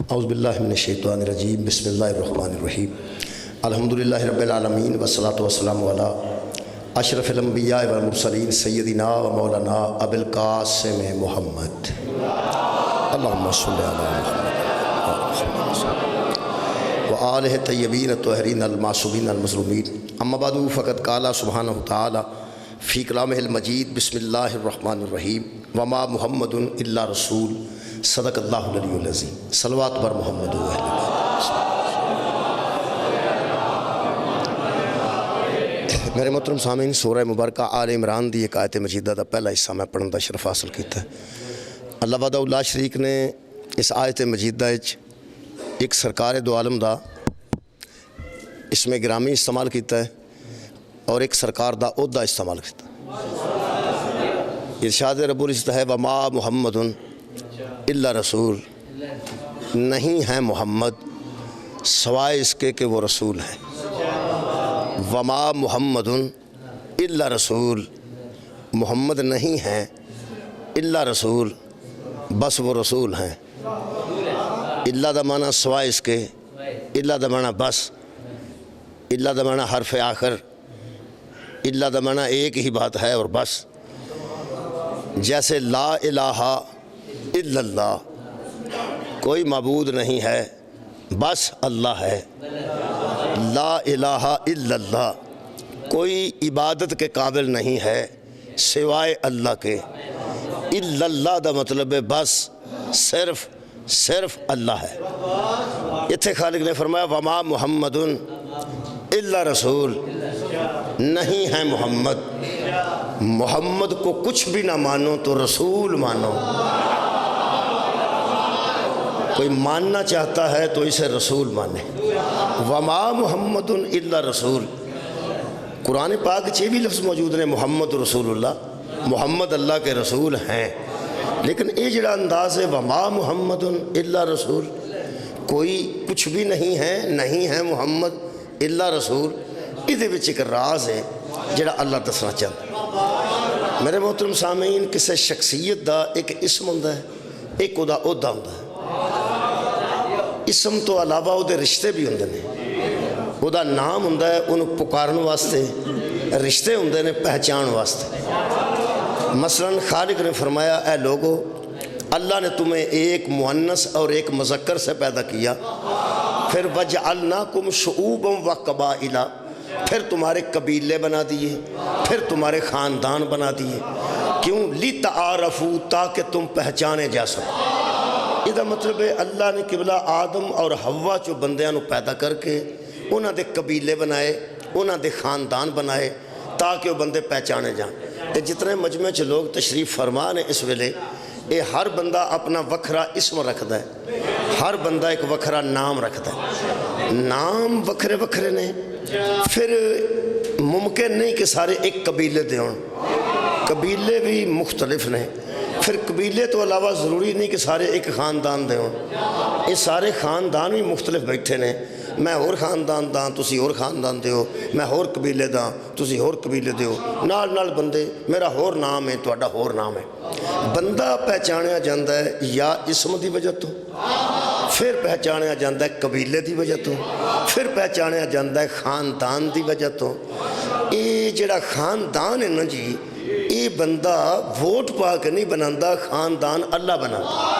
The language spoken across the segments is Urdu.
اعوذ باللہ من الشیطان الرجیم بسم اللہ الرحمن الرحیم الحمدللہ رب العالمین والصلاة والسلام علی اشرف الانبیاء والمرسلین سیدنا و مولانا ابی القاسم محمد اللہم صلی علی محمد و آلہ طیبین الطاہرین المعصومین المظلومین اما بعد فقد قال سبحانہ تعالی فی کلامہ المجید بسم اللہ الرحمن الرحیم وما محمد الا رسول صدق اللہ العلی العظیم صلوات بر محمد و اہل بیت۔ میرے محترم سامعین، سورہ مبارکہ آل عمران دی ایک آیت مجیدہ دا پہلا حصہ میں پڑھن دا شرف حاصل کیتا ہے۔ اللہ وحدہ لا شریک نے اس آیت مجیدہ ایک سرکار دو عالم دا اس میں گرامی استعمال کیتا ہے اور ایک سرکار دا عہدہ استعمال کیتا ہے۔ ارشاد رب العزت ہے وما محمد الا رسول، نہیں ہے محمد سوائے اس کے کہ وہ رسول ہے۔ وما محمد الا رسول، محمد نہیں ہے الا رسول، بس وہ رسول ہیں۔ الا دا معنی سوائے اس کے، الا دا معنی بس، الا دا معنی حرف آخر، الا دا معنی ایک ہی بات ہے اور بس۔ جیسے لا الہ الا اللہ، کوئی معبود نہیں ہے بس اللہ ہے۔ لا الہ الا اللہ، کوئی عبادت کے قابل نہیں ہے سوائے اللہ کے۔ الا اللہ دا مطلب ہے بس، صرف اللہ ہے۔ اتھے خالق نے فرمایا وما محمد الا رسول، نہیں ہے محمد کو کچھ بھی نہ مانو تو رسول مانو۔ کوئی ماننا چاہتا ہے تو اسے رسول مانے۔ وما محمد الا رسول، قرآن پاک چھ بھی لفظ موجود ہیں محمد رسول اللہ، محمد اللہ کے رسول ہیں، لیکن یہ جڑا انداز ہے وما محمد الا رسول، کوئی کچھ بھی نہیں ہے محمد الا رسول، یہ وچ ایک راز ہے جڑا اللہ دسنا چاہتا۔ میرے محترم سامعین، کسی شخصیت دا ایک اسم ہوتا ہے، ایک دا عہدہ ہوتا ہے۔ اسم تو علاوہ وہ رشتے بھی ہوندے نے، وہ نام ہوتا ہے انہوں پکارن واسطے، رشتے ہوندے نے پہچان واسطے۔ مثلا خالق نے فرمایا اے لوگو، اللہ نے تمہیں ایک مؤنث اور ایک مذکر سے پیدا کیا، پھر وَجَعَلْنَاكُمْ شُعُوبًا وَقَبَائِلًا، پھر تمہارے قبیلے بنا دیے، پھر تمہارے خاندان بنا دیے۔ کیوں؟ لِتَعَارَفُوا، تاکہ تم پہچانے جا سکو۔ یہ مطلب ہے اللہ نے قبلہ آدم اور حوا جو بندیاں نو پیدا کر کے انہاں دے قبیلے بنائے، انہاں دے خاندان بنائے تاکہ وہ بندے پہچانے جائیں۔ تے جتنے مجمع چ لوگ تشریف فرما نے اس ویلے، یہ ہر بندہ اپنا وکھرا اسم رکھتا ہے، ہر بندہ ایک وکھرا نام رکھتا ہے۔ نام وکھرے وکھرے نے، پھر ممکن نہیں کہ سارے ایک قبیلے دے ہوں، قبیلے بھی مختلف نے، پھر قبیلے تو علاوہ ضروری نہیں کہ سارے ایک خاندان دے ہوں، یہ سارے خاندان بھی مختلف بیٹھے نے۔ میں اور خاندان داں، تسی اور خاندان دے ہو، میں اور قبیلے داں، تسی اور قبیلے دے ہو، نال بندے، میرا اور نام ہے، تہاڈا اور نام ہے۔ بندہ پہچانیا جاندہ ہے یا اسم دی وجہ تو، پھر پہچانیا جاندہ ہے قبیلے دی وجہ تو، پھر پہچانیا جاندہ ہے خاندان دی وجہ تو۔ یہ جڑا خاندان ہے نا جی، یہ بندہ ووٹ پا کے نہیں بناندہ، خاندان اللہ بناندہ۔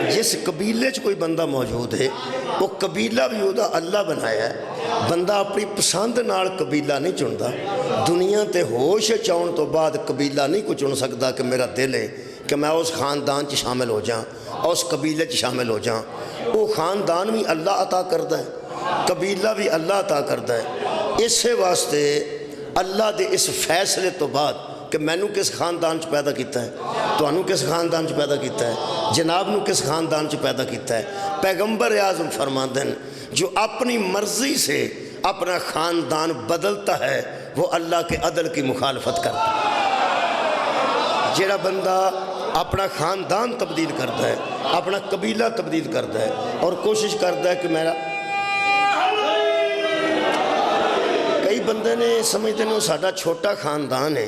جس قبیلے چ کوئی بندہ موجود ہے، وہ قبیلہ بھی وہ اللہ بنایا ہے۔ بندہ اپنی پسند نال قبیلہ نہیں چنتا، دنیا تے ہوش چاؤن تو بعد قبیلہ نہیں کو چن سکتا کہ میرا دل ہے کہ میں اس خاندان چ شامل ہو جاؤں، اس قبیلے چ شامل ہو جاؤں۔ وہ خاندان بھی اللہ عطا کرتا ہے، قبیلہ بھی اللہ عطا کرتا ہے۔ اسے واسطے اللہ دے اس فیصلے تو بعد کہ میں نو کس خاندان چ پیدا کیتا ہے، تو انو کس خاندان چ پیدا کیتا ہے، جناب نو کس خاندان چ پیدا کیتا ہے، پیغمبر اعظم فرماندے ہیں جو اپنی مرضی سے اپنا خاندان بدلتا ہے وہ اللہ کے عدل کی مخالفت کرتا ہے۔ جیڑا بندہ اپنا خاندان تبدیل کرتا ہے، اپنا قبیلہ تبدیل کرتا ہے اور کوشش کرتا ہے کہ میرا، کئی بندے نے سمجھتے ہیں وہ ساڈا چھوٹا خاندان ہے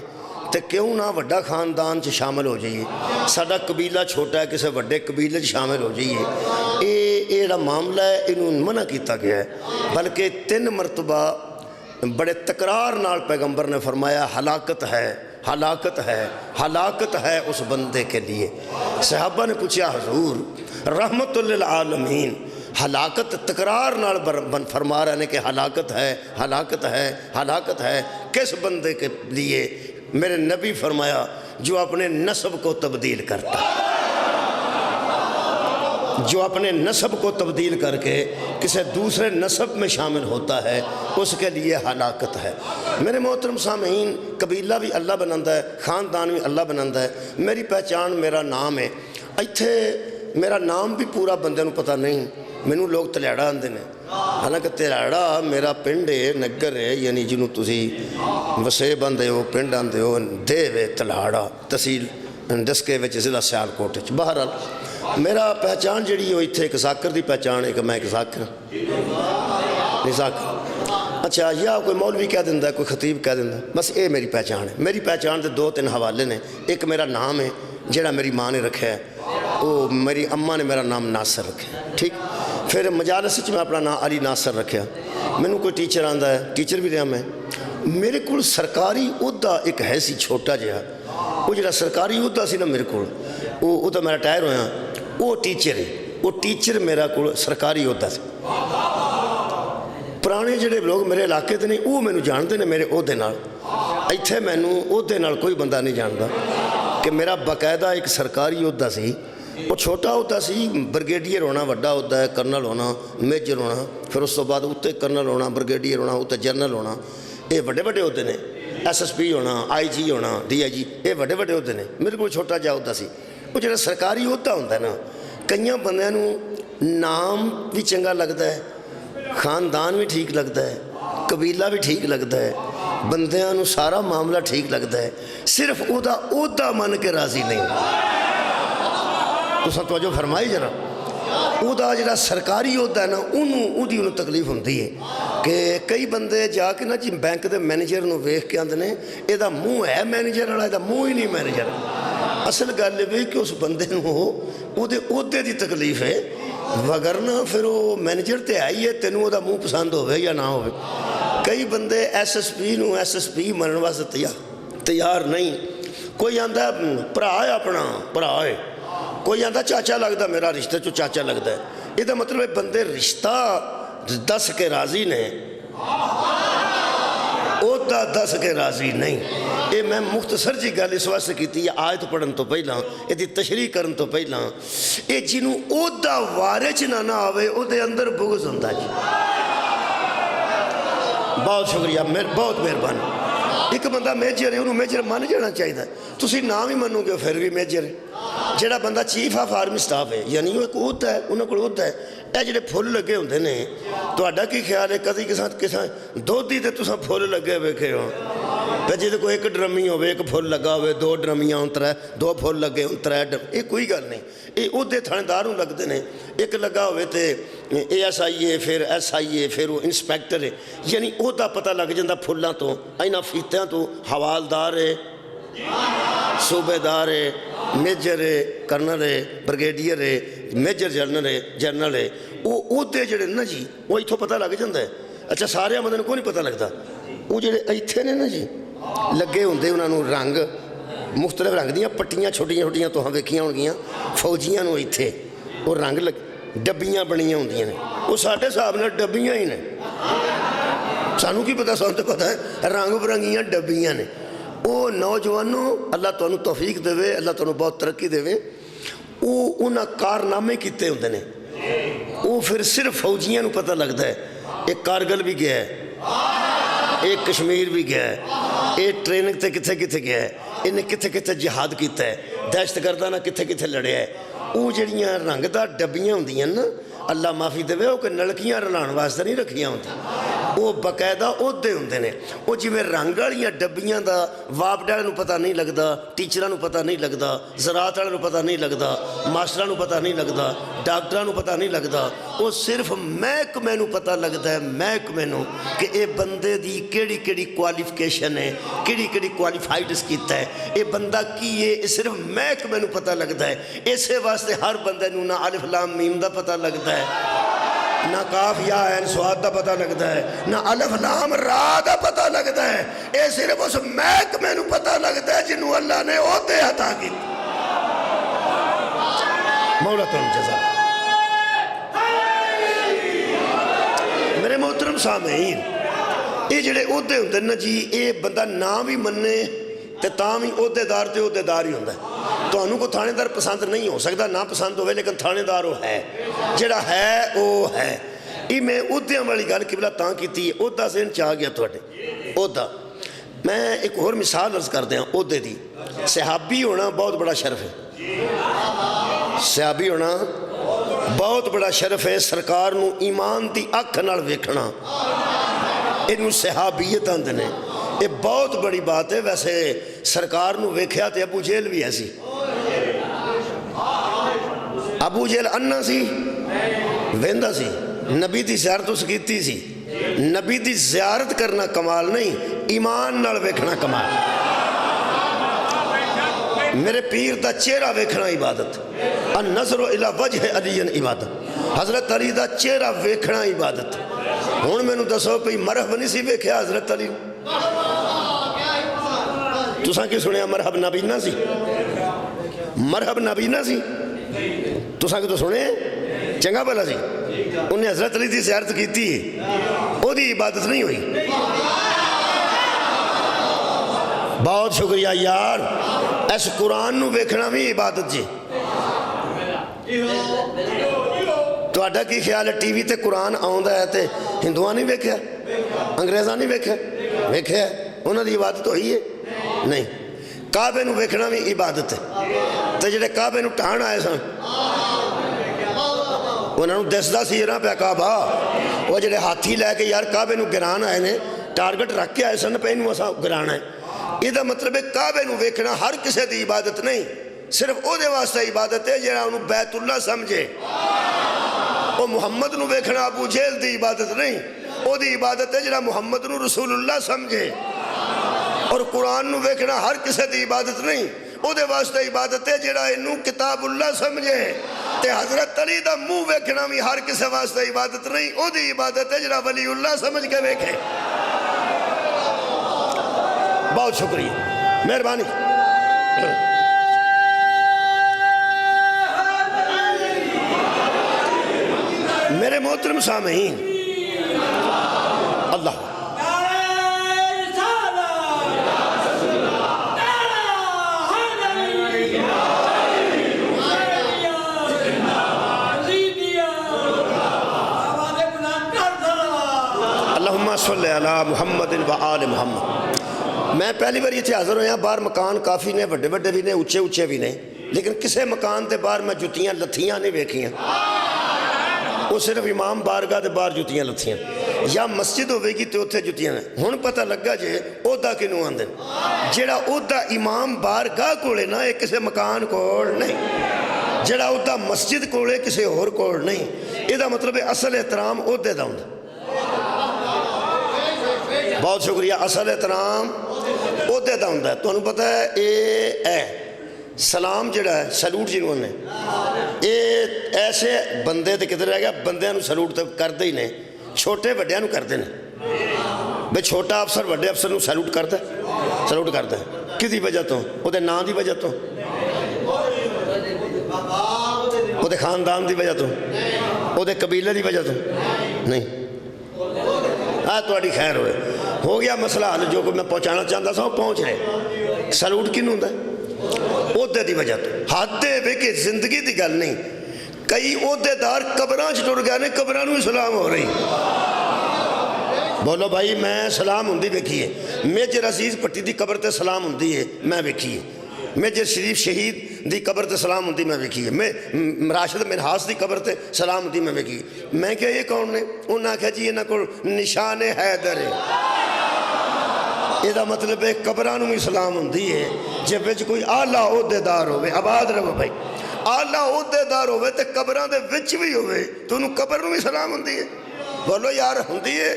تو کیوں نہ وڈا خاندان چ شامل ہو جائیے. ساڈا قبیلہ چھوٹا ہے, کسی وڈے قبیلے چ شامل ہو جائیے. یہ جڑا معاملہ ہے انہوں منع کیتا گیا ہے. بلکہ 3 مرتبہ بڑے تکرار نال پیغمبر نے فرمایا ہلاکت ہے, ہلاکت ہے, ہلاکت ہے اس بندے کے لیے. صحابہ نے پوچھا حضور رحمت للعالمین, ہلاکت تکرار نال فرما رہے ہیں کہ ہلاکت ہے, ہلاکت ہے, ہلاکت ہے, کس بندے کے لیے؟ میرے نبی فرمایا جو اپنے نسب کو تبدیل کرتا ہے, جو اپنے نسب کو تبدیل کر کے کسی دوسرے نسب میں شامل ہوتا ہے اس کے لیے ہلاکت ہے. میرے محترم سامعین, قبیلہ بھی اللہ بناتا ہے, خاندان بھی اللہ بناتا ہے. میری پہچان میرا نام ہے. ایتھے میرا نام بھی پورا بندے نوں پتہ نہیں, مینوں لوگ تلیاڑا آندے نے. حالانکہ تلیاڑا میرا پنڈ ہے, نگر ہے, یعنی جنوں تسی وسیب آندے ہو, پنڈ آندے ہو, دیو تلاڑا تحصیل ڈسکے وچ ضلع سیالکوٹ وچ. بہرحال میرا پہچان جڑی ہے اتنے ایک ذاکر دی پہچان ہے کہ میں ایک ذاکر نہیں ذاکر. اچھا, یا کوئی مولوی کہہ دیندہ ہے, کوئی خطیب کہہ دیندہ ہے, بس یہ میری پہچان ہے. میری پہچان دے 2-3 حوالے نے. ایک میرا نام ہے جڑا میری ماں نے رکھا ہے, وہ میری اماں نے میرا نام ناصر رکھا ہے. ٹھیک, پھر مجالس میں اپنا نام علی ناصر رکھا. مینوں کوئی ٹیچر آندا ہے, ٹیچر بھی رہا میں. میرے کو سرکاری عہدہ ایک ہے سی چھوٹا جہا, وہ جڑا سرکاری عہدہ سی نا میرے کو, وہ عہدہ میرا ٹائر ہویا, وہ ٹیچر ہے. وہ ٹیچر میرا کو سرکاری عہدہ سی. پرانے جڑے لوگ میرے علاقے دے نہیں وہ مینوں جانتے ہیں میرے عہدے نال. ایتھے مینوں عہدے نال کوئی بندہ نہیں جانتا کہ میرا باقاعدہ ایک سرکاری عہدہ سی. وہ چھوٹا عہدہ سی, بریگیڈیئر ہونا وڈا عہدہ ہے, کرنل ہونا, میجر ہونا, پھر اس تو بعد اتنے کرنل ہونا, بریگیڈیئر ہونا, اتنے جنرل ہونا. یہ بڑے بڑے عہدے نے. ایس ایس پی ہونا, آئی جی ہونا, ڈی آئی جی, یہ بڑے بڑے عہدے نے. میرے کو چھوٹا جہا عہدہ سی. وہ جڑا سرکاری عہدہ ہوتا ہے نا, کئیاں بندیاں نوں نام بھی چنگا لگتا ہے, خاندان بھی ٹھیک لگتا ہے, قبیلہ بھی ٹھیک لگتا ہے, بندیاں نوں سارا معاملہ ٹھیک لگتا ہے, صرف عہدہ من کے راضی نہیں. تو توجہ فرمائی ذرا. عہدہ جڑا سرکاری عہدہ ہے نا, انہوں تکلیف ہوتی ہے کہ کئی بندے جا کے نا جی بینک دے مینیجر نوں ویکھ کے آندے نے یہ منہ ہے مینیجر والا, یہ منہ ہی نہیں مینیجر. اصل گل یہ کہ اس بندے نوں عہدے دی تکلیف ہے, وگرنہ پھر وہ مینیجر تے ہے ہی ہے, تینوں وہ منہ پسند ہوئے یا نہ ہوئے. کئی بندے ایس ایس پی نوں ایس ایس پی منن واسطے تیار نہیں. کوئی آندا بھرا ہے, اپنا بھرا ہے, کوئی آندا چاچا لگتا, میرا رشتے چو چاچا لگتا ہے. یہ مطلب ہے بندے رشتہ دس کے راضی نے, عہدہ دس کے راضی نہیں. یہ میں مختصر جی گل اس واسطے کی آیت پڑھن تو پہلا, یہ تشریح کرن تو پہلا, یہ جنوں عہدہ وارے چ نہ آوے وہ دے اندر بغض ہوندا جی. بہت شکریہ, بہت مہربانی. ایک بندہ میجر ہے, انہوں میجر مان جانا چاہیے. تسی نام ہی منو گے پھر بھی میجر ہے. جڑا بندہ چیف آف آرمی سٹاف ہے, یعنی وہ ایک عہدہ ہے, انہوں کو عہدہ ہے. یہ جڑے پھول لگے ہوندے نے, تہاڈا کی خیال ہے کدی کساں دودھی تے تساں پھول لگے ویکھے ہو؟ تے جے کوئی ایک ڈرمی ہوے, ایک پھول لگا ہوے, 2 ڈرمیاں ہون, 2 پھول لگے ہون, 3 ڈرم, یہ کوئی گل نہیں. یہ عہدے تھاندار نوں لگدے نے. ایک لگا ہوے تے اے ایس آئی ہے, پھر ایس آئی ہے, پھر وہ انسپیکٹر ہے, یعنی عہدہ پتہ لگ جاندا پھلاں تو, ایناں فیتیاں تو. حوالدار ہے, صوبے دار ہے, میجر ہے, کرنل ہے, بریگیڈیئر ہے, میجر جنرل ہے. وہ عہدے جڑے نا جی وہ اتوں پتہ لگ جاتا ہے. اچھا, سارے بندے کو نہیں پتہ لگتا. وہ جڑے ایتھے نے نا جی لگے ہوندے, انہاں نوں رنگ مختلف رنگ دیاں پٹیاں چھوٹیاں چھوٹیاں تو ویکھیاں ہونگیاں. فوجیاں نوں ایتھے وہ رنگ ڈبیاں بنیاں ہوندیاں نے, وہ ساڈے حساب نال ڈبیاں ہی نے. سانوں کی پتہ, سانوں تے پتہ ہے رنگ برنگیاں ڈبیاں نے. وہ نوجوانوں اللہ تانوں توفیق دے, اللہ تانوں بہت ترقی دے, وہ انہاں کارنامے کیتے ہوندے نے. وہ پھر صرف فوجیاں نوں پتہ لگتا ہے. ایک کارگل بھی گیا ہے, ایک کشمیر بھی گیا ہے, ایک ٹریننگ تے کتھے کتھے گیا ہے, انہیں کتھے کتھے جہاد کیتا ہے, دہشت گردانہ کتھے کتھے لڑیا ہے. وہ جڑیاں رنگ دار ڈبیاں ہوندیاں نا, اللہ معافی دے, وہ کہ نلکیاں رلان واسطے نہیں رکھیاں ہوندی. وہ باقاعدہ عہدے ہوندے نے. وہ جویں رنگ والیاں ڈبیاں دا وارڈ والے نوں پتہ نہیں لگدا, ٹیچراں نوں پتہ نہیں لگدا, زراعت والے نوں پتہ نہیں لگدا, ماسٹراں نوں پتہ نہیں لگدا, ڈاکٹراں نوں پتہ نہیں لگدا. وہ صرف محکمے نوں پتہ لگدا ہے, محکمے نوں, کہ اے بندے دی کیڑی کیڑی کوالیفیکیشن ہے, کیڑی کیڑی کوالیفائڈس کیتا ہے, اے بندہ کی ہے, صرف محکمے نوں پتہ لگدا ہے. اسے واسطے ہر بندے نوں نہ الف لام میم دا پتہ لگدا ہے, نہ کاف یا عین صاد دا پتہ لگتا ہے, نہ الف لام را دا پتہ لگتا ہے. اے صرف اس محکمے نوں پتہ لگتا ہے جنہوں اللہ نے عہدے عطا کیتے. مولا تم جزا. میرے محترم سامعین, یہ جڑے عہدے ہوندے نا جی, اے بندہ نہ بھی مننے تے تاں بھی عہدے دار تے عہدے دار ہی ہوندا ہے. تانوں کو تھانے دار پسند نہیں ہو سکتا, نہ پسند ہوئے, لیکن تھانے دار وہ ہے, جڑا ہے وہ ہے. یہ میں عہدیاں والی گل قبلہ تاں کیتی ہے, عہدہ ذہن چ آ گیا تواڈے. عہدہ میں ایک اور مثال عرض کر دیاں عہدے دی. صحابی ہونا بہت بڑا شرف ہے, صحابی ہونا بہت بڑا شرف ہے. سرکار نو ایمان دی اکھ نال ویکھنا, اینوں صحابیت آندے نے. یہ بہت بڑی بات ہے. ویسے سرکار نو ویکھیا تے ابو جہل بھی ایسی, ابو جہل انا سی, ویندا سی, نبی دی زیارت اس کیتی سی. نبی دی زیارت کرنا کمال نہیں, ایمان نال ویکھنا کمال. میرے پیر دا چہرہ ویکھنا عبادت. النظر الی وجہ علی عبادت. حضرت علی دا چہرہ ویکھنا عبادت. ہن مینوں دسو کوئی مرحب نہیں سی ویکھیا حضرت علی. تساں کی سنیا مرحب نابینا سی, مرحب نابینا سی, تساں کی تو سنے چنگا بھلا سی. انہیں حضرت علی دی زیارت کیتی, او دی عبادت نہیں ہوئی. بہت شکریہ یار, اس قرآن نو ویکھنا بھی عبادت جی. تہاڈا کی خیال ہے, ٹی وی تے قرآن آوندا ہے تے ہندوؤں نہیں ویکھیا, انگریزاں نہیں ویکھیا؟ ویکھیا ہے, انہاں دی عبادت ہوئی ہے نہیں. کعبے نو ویکھنا بھی عبادت ہے. تے جڑے کعبے نو ٹھان آئے سن, انہاں نوں دسدا سی نا پیا کعبہ. وہ جڑے ہاتھی لے کے یار کعبے نو گران آئے نے, ٹارگٹ رکھ کے آئے سن پہ اینوں اساں گرانا ہے. یہ دا مطلب ہے کعبے نو ویکھنا ہر کسے دی عبادت نہیں, صرف او دے واسطے عبادت ہے جڑا انہوں بیت اللہ سمجھے. او محمد نو ویکھنا ابو جہل دی عبادت نہیں, او دی عبادت ہے جڑا محمد نو رسول اللہ سمجھے. اور قرآن نو ویکھنا ہر کسے دی عبادت نہیں, او دے واسطے عبادت ہے جڑا انہوں کتاب اللہ سمجھے. تے حضرت علی دا منہ ویکھنا بھی ہر کسے واسطے عبادت نہیں, او دی عبادت ہے جڑا ولی اللہ سمجھ کے ویکھے. بہت شکریہ, مہربانی. میرے محترم سامعین, اللہ اللہم صلی علی محمد و آل محمد. میں پہلی بار یہ حاضر ہویا, باہر مکان کافی نے, بڑے بڑے بھی نے, اچھے اچھے بھی نے, لیکن کسے مکان تے باہر میں جتیاں لتھیاں نہیں ویکھیاں. وہ صرف امام بارگاہ دے باہر جتیاں لتھیاں, یا مسجد ہوئے گی تے اتھے جتیاں ہیں. ہن پتہ لگا جے عہدہ کنوں آندے, جڑا عہدہ امام بارگاہ کولے نا, یہ کسے مکان کول نہیں. جڑا عہدہ مسجد کولے کسے اور کول نہیں. یہ دا مطلب ہے اصل احترام عہدے دا ہوندا. بہت شکریہ. اصل احترام عہدے دا ہوندا ہے. تانوں پتہ ہے اے سلام جڑا ہے, سلوٹ جنہوں نے, یہ ایسے بندے تے کدھر رہ گیا, بندیاں نو سلوٹ تے کردے ہی نے, چھوٹے بڑیاں نو کردے نے. بے چھوٹا افسر بڑے افسر نو سلوٹ کرتا ہے, سلوٹ کرتا ہے. کسی وجہ تو وہ دے نام دی وجہ تو, وہ دے خاندان دی وجہ تو, وہ دے قبیلے دی وجہ تو نہیں. تواڈی خیر ہوئے, ہو گیا مسئلہ حل. جو میں پہنچانا چاہتا سا وہ پہنچ رہے. سلوٹ کنوں ہوندا ہے؟ عہدے دی وجہ تو. حد ہے کہ زندگی دی گل نہیں. کئی عہدے دار قبراں چ ٹر گئے نے, قبراں نوں سلام ہو رہی. بولو بھائی, میں سلام ہوندی ویکھی ہے. میجر عزیز پٹی دی قبر تے سلام ہوندی ہے, میں ویکھی ہے. میجر شریف شہید دی قبر تے سلام ہوندی میں ویکھی ہے، میں راشد منہاس دی قبر تے سلام ہوندی میں ویکھی، میں کہا یہ کون نے؟ انہوں نے کہا جی انہاں کول نشان حیدر ہے۔ یہ مطلب ہے قبرانوں بھی سلام ہوندی ہے جے وچ کوئی اعلیٰ عہدیدار ہوئے، آباد رہو بھائی، اعلیٰ عہدیدار ہوئے تے قبران دے وچ بھی ہوئے تو انہوں قبر نوں بھی سلام ہوندی ہے؟ بولو یار ہوندی ہے،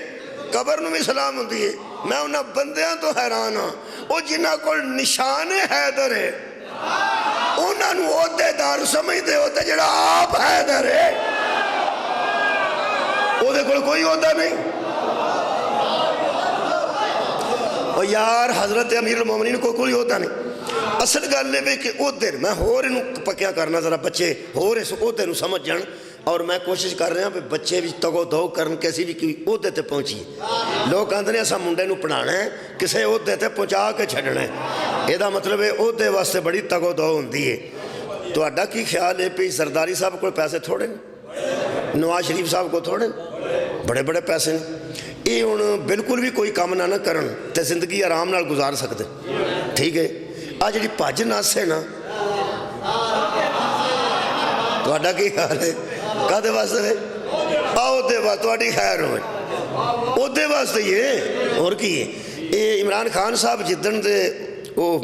قبر نوں بھی سلام ہوندی ہے۔ میں انہاں بندیاں تو حیران ہاں، او جنہاں کول نشان حیدر ہے انہاں نوں عہدیدار سمجھدے ہوتے جڑا آپ حیدر ہے، او دے کول کوئی عہدہ نہیں۔ اور یار حضرت امیر المومنین کو کوئی عہدہ نہیں۔ اصل گل ہے کہ عہدے میں ہور انہوں پکیا کرنا ذرا بچے ہور اس عہدے نوں سمجھ جان، اور میں کوشش کر رہا ہوں کہ بچے بھی تگو دو کرن کسی بھی کوئی عہدے تے پہنچی۔ لوگ کہتے ہیں ایسا منڈے نوں پڑھانا ہے کسے عہدے تے پہنچا کے چھڑنا ہے، یہ مطلب ہے عہدے واسطے بڑی تگو دو ہوندی ہے۔ تو اڈا کی خیال ہے پہ زرداری صاحب کو پیسے تھوڑے ہیں، نواز شریف صاحب کو تھوڑے بڑے بڑے پیسے ہیں، یہ ہوں بالکل بھی کوئی کام نہ کرن تے زندگی آرام نال گزار سکتے، ٹھیک ہے۔ آج جڑی بھج نس ہے نا، تو اڈا کی خیال ہے کدے واسطے آؤ دے واسطے تہاڈی خیر ہوئے، او دے واسطے یہ اور کی ہے۔ یہ عمران خان صاحب جدن دے وہ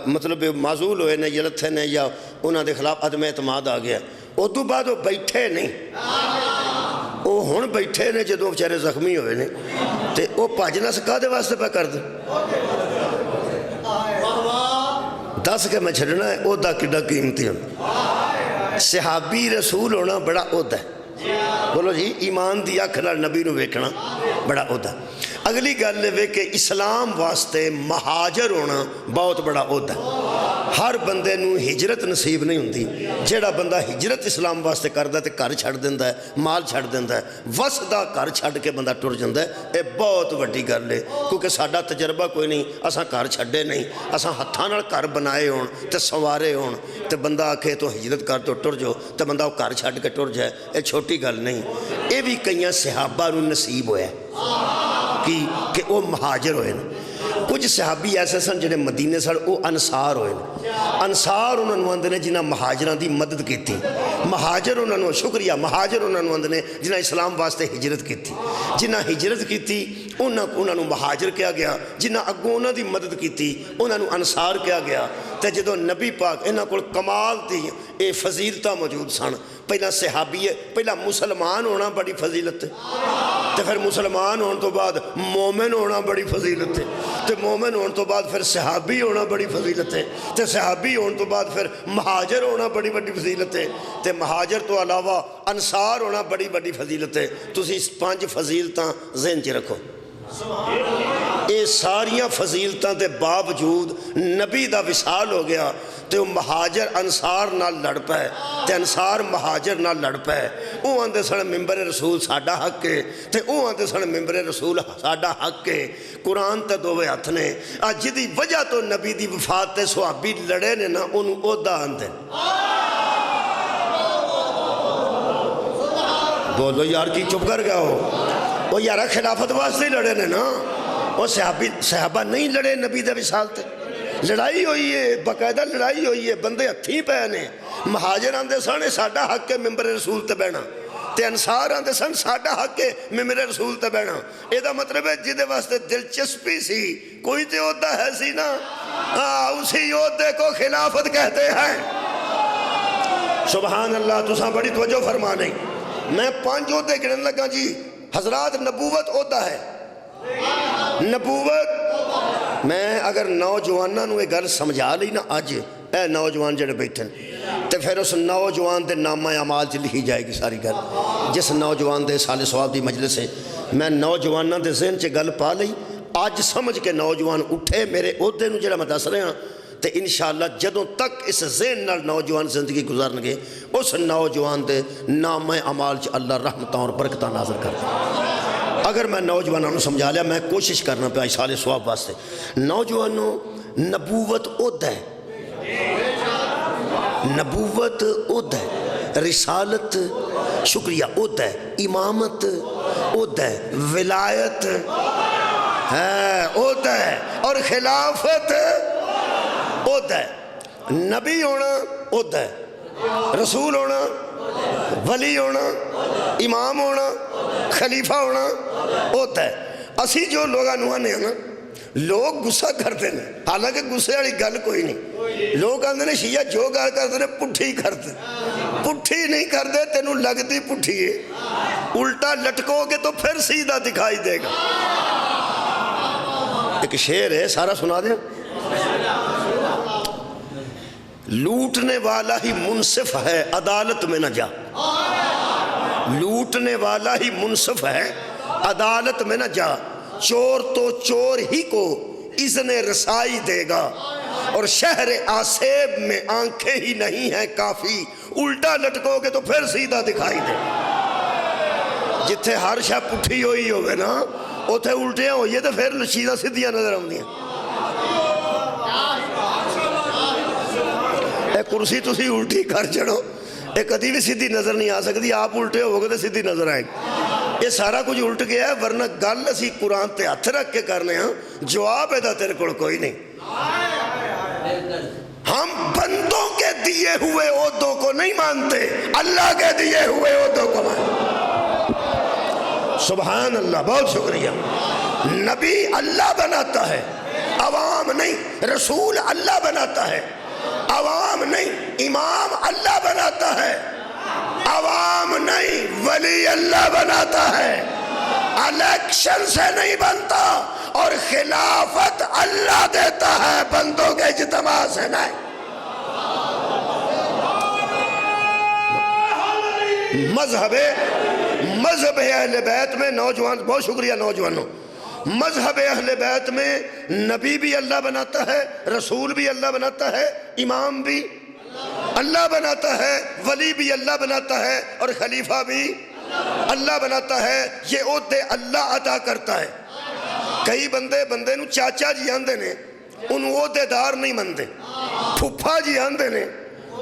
مطلب معزول ہوئے نے یا لتھے نے یا انہاں دے خلاف عدم اعتماد آ گیا، اس تو بعد وہ بیٹھے نہیں، وہ ہن بیٹھے نے جدوں بیچارے زخمی ہوئے نے، تے وہ بھج نس کدے واسطے پہ کر دے؟ دس کے میں چھڑنا ہے عہدہ کڈا قیمتی ہونا، صحابی رسول ہونا بڑا عہدہ ہے، بولو جی ایمان دی اکھ نال نبی نو ویکھنا بڑا عہدہ۔ اگلی گل ہے کہ اسلام واسطے مہاجر ہونا بہت بڑا عہدہ ہے۔ ہر بندے نو ہجرت نصیب نہیں ہوندی، جیڑا بندہ ہجرت اسلام واسطے کردا ہے تے گھر چھڑ دیندا ہے، مال چھڑ دیندا ہے، وسدا گھر چھڑ کے بندہ ٹر جاندا ہے، اے بہت وڈی گل ہے، کیونکہ ساڈا تجربہ کوئی نہیں، اساں گھر چھڈے نہیں، اساں ہتھاں نال گھر بنائے ہون تے سوارے ہون تے بندہ آکھے تو ہجرت کر تو ٹر جو تے بندہ وہ گھر چھڈ کے ٹر جائے، اے چھوٹی گل نہیں۔ اے بھی کئیاں صحابہ نو نصیب ہویا کہ وہ مہاجر ہوئے نا۔ کچھ صحابی ایسے سن جنہیں مدینے سن وہ انصار ہوئے نا، انصار انہوں نے اندھنے جنہیں مہاجران دی مدد کی تھی، مہاجر انہوں نے شکریہ مہاجر انہوں نے اندھنے جنہیں اسلام واسطے ہجرت کی تھی، جنہیں ہجرت کی تھی انہوں نے مہاجر کیا گیا، جنہیں اگوں انہوں دی مدد کی تھی انہوں نے انصار کیا گیا۔ تے جدو نبی پاک انہوں کو کمال تھی اے فضیلتہ موجود سن، پہلا صحابی ہے، پہلا مسلمان ہونا بڑی فضیلت ہے، تے پھر مسلمان ہونے تو بعد مومن ہونا بڑی فضیلت ہے، تے مومن ہونے تو بعد پھر صحابی ہونا بڑی فضیلت ہے، تے صحابی ہونے تو بعد پھر مہاجر ہونا بڑی بڑی فضیلت ہے، تے مہاجر تو علاوہ انصار ہونا بڑی بڑی فضیلت ہے۔ تسی اس 5 فضیلتاں ذہن چ رکھو، اے ساریاں فضیلتاں دے باوجود نبی دا وصال ہو گیا تے وہ مہاجر انصار نال لڑ پائے تے انصار مہاجر نال لڑ پائے، وہ آندے سن ممبر رسول ساڈا حق ہے تے وہ آندے سن ممبر رسول ساڈا حق ہے، قرآن تے دووے ہتھ نے۔ اج جدی وجہ تو نبی دی وفات تے صحابی لڑے نے نا انہوں عہدہ آندے، بولو یار کی چپ کر گیا ہو؟ وہ یارہ خلافت واسطے ہی لڑے نے نا، وہ صحابہ نہیں لڑے نبی دے وصال تے، لڑائی ہوئی ہے، باقاعدہ لڑائی ہوئی ہے، بندے ہتھی پے نے۔ مہاجر آندے سن ساڈا حق ہے ممبر رسول تے بہنا، تے انصار آندے سن ساڈا حق ہے ممبر رسول تے بہنا۔ یہ دا مطلب ہے جدے واسطے دلچسپی سی کوئی تے عہدہ ہے سی نا، اسی عہدے کو خلافت کہتے ہیں۔ سبحان اللہ، تساں بڑی توجہ فرما نہیں۔ میں 5 عہدے گنن لگا جی حضرات، نبوت عہدہ ہے، نبوت۔ میں اگر نوجوانوں نے یہ گل سمجھا لی نا اج، اے نوجوان جڑے بیٹھے تے پھر اس نوجوان دے نامہ اعمال چ لکھی جائے گی ساری گل۔ جس نوجوان دے سال ثواب دی مجلس ہے، میں نوجوانوں دے ذہن چ گل پا لئی، اج سمجھ کے نوجوان اٹھے میرے عہدے نو جڑا میں دس رہا تے انشاءاللہ جدوں تک اس ذہن نال نوجوان زندگی گزارن گے اس نوجوان دے نامہ اعمال چ اللہ رحمتاں اور برکتاں نازل کر دے۔ اگر میں نوجوانوں نے سمجھا لیا، میں کوشش کرنا پہ ایصال ثواب واسطے۔ نوجوانوں، نبوت عہدہ ہے، نبوت عہدہ ہے، رسالت شکریہ عہدہ ہے، امامت عہدہ ہے، ولایت ہے عہدہ ہے، اور خلافت عہدہ ہے۔ نبی ہونا عہدہ ہے، رسول ہونا، ولی ہونا، امام ہونا، خلیفہ ہونا عہدہ ہے۔ اسی جو لوگاں آنے ہیں نا، لوگ غصہ کرتے ہیں، حالانکہ غصے والی گل کوئی نہیں۔ لوگ آتے ہیں شیعہ جو گل کرتے ہیں پٹھی کرتے، پٹھی نہیں کرتے، تینوں لگتی پٹھی ہے، الٹا لٹکو گے تو پھر سیدھا دکھائی دے گا۔ ایک شعر ہے، سارا سنا دیں۔ لوٹنے والا ہی منصف ہے عدالت میں نہ جا، لوٹنے والا ہی منصف ہے عدالت میں نہ جا، چور تو چور ہی کو اذن رسائی دے گا، اور شہر آسیب میں آنکھیں ہی نہیں ہیں کافی، الٹا لٹکو گے تو پھر سیدھا دکھائی دے۔ جتھے ہر شاہ پٹھی ہوئی ہوئے نا، اتھے الٹیاں ہوئیے تو پھر چیزاں سیدھیاں نظر آؤں ہیں۔ اے کرسی تسی الٹی کر چڑھو، ایک کدی بھی سیدھی نظر نہیں آ سکتی، آپ الٹے ہو گے تو سیدھی نظر آئے گی۔ یہ سارا کچھ الٹ گیا ہے، ورنہ گل اسی قرآن تے ہاتھ رکھ کے کرنے ہیں، جواب ہے تیرے کول کوئی نہیں۔ ہم بندوں کے دیے ہوئے عہدوں کو نہیں مانتے، اللہ کے دیے ہوئے عہدوں کو مانتے۔ سبحان اللہ، بہت شکریہ۔ نبی اللہ بناتا ہے، عوام نہیں۔ رسول اللہ بناتا ہے، عوام نہیں۔ امام اللہ بناتا ہے، عوام نہیں۔ ولی اللہ بناتا ہے، الیکشن سے نہیں بنتا، اور خلافت اللہ دیتا ہے، بندوں کے اجتماع سے نہیں۔ مذہب اہل بیت میں نوجوان، بہت شکریہ نوجوانوں، مذہب اہل بیت میں نبی بھی اللہ بناتا ہے، رسول بھی اللہ بناتا ہے، امام بھی اللہ بناتا ہے، ولی بھی اللہ بناتا ہے، اور خلیفہ بھی اللہ بناتا ہے۔ یہ عہدے اللہ عطا کرتا ہے۔ کئی بندے نو چاچا جی آندے نے، ان عہدے دار نہیں مندے، پھپھا جی آندے نے،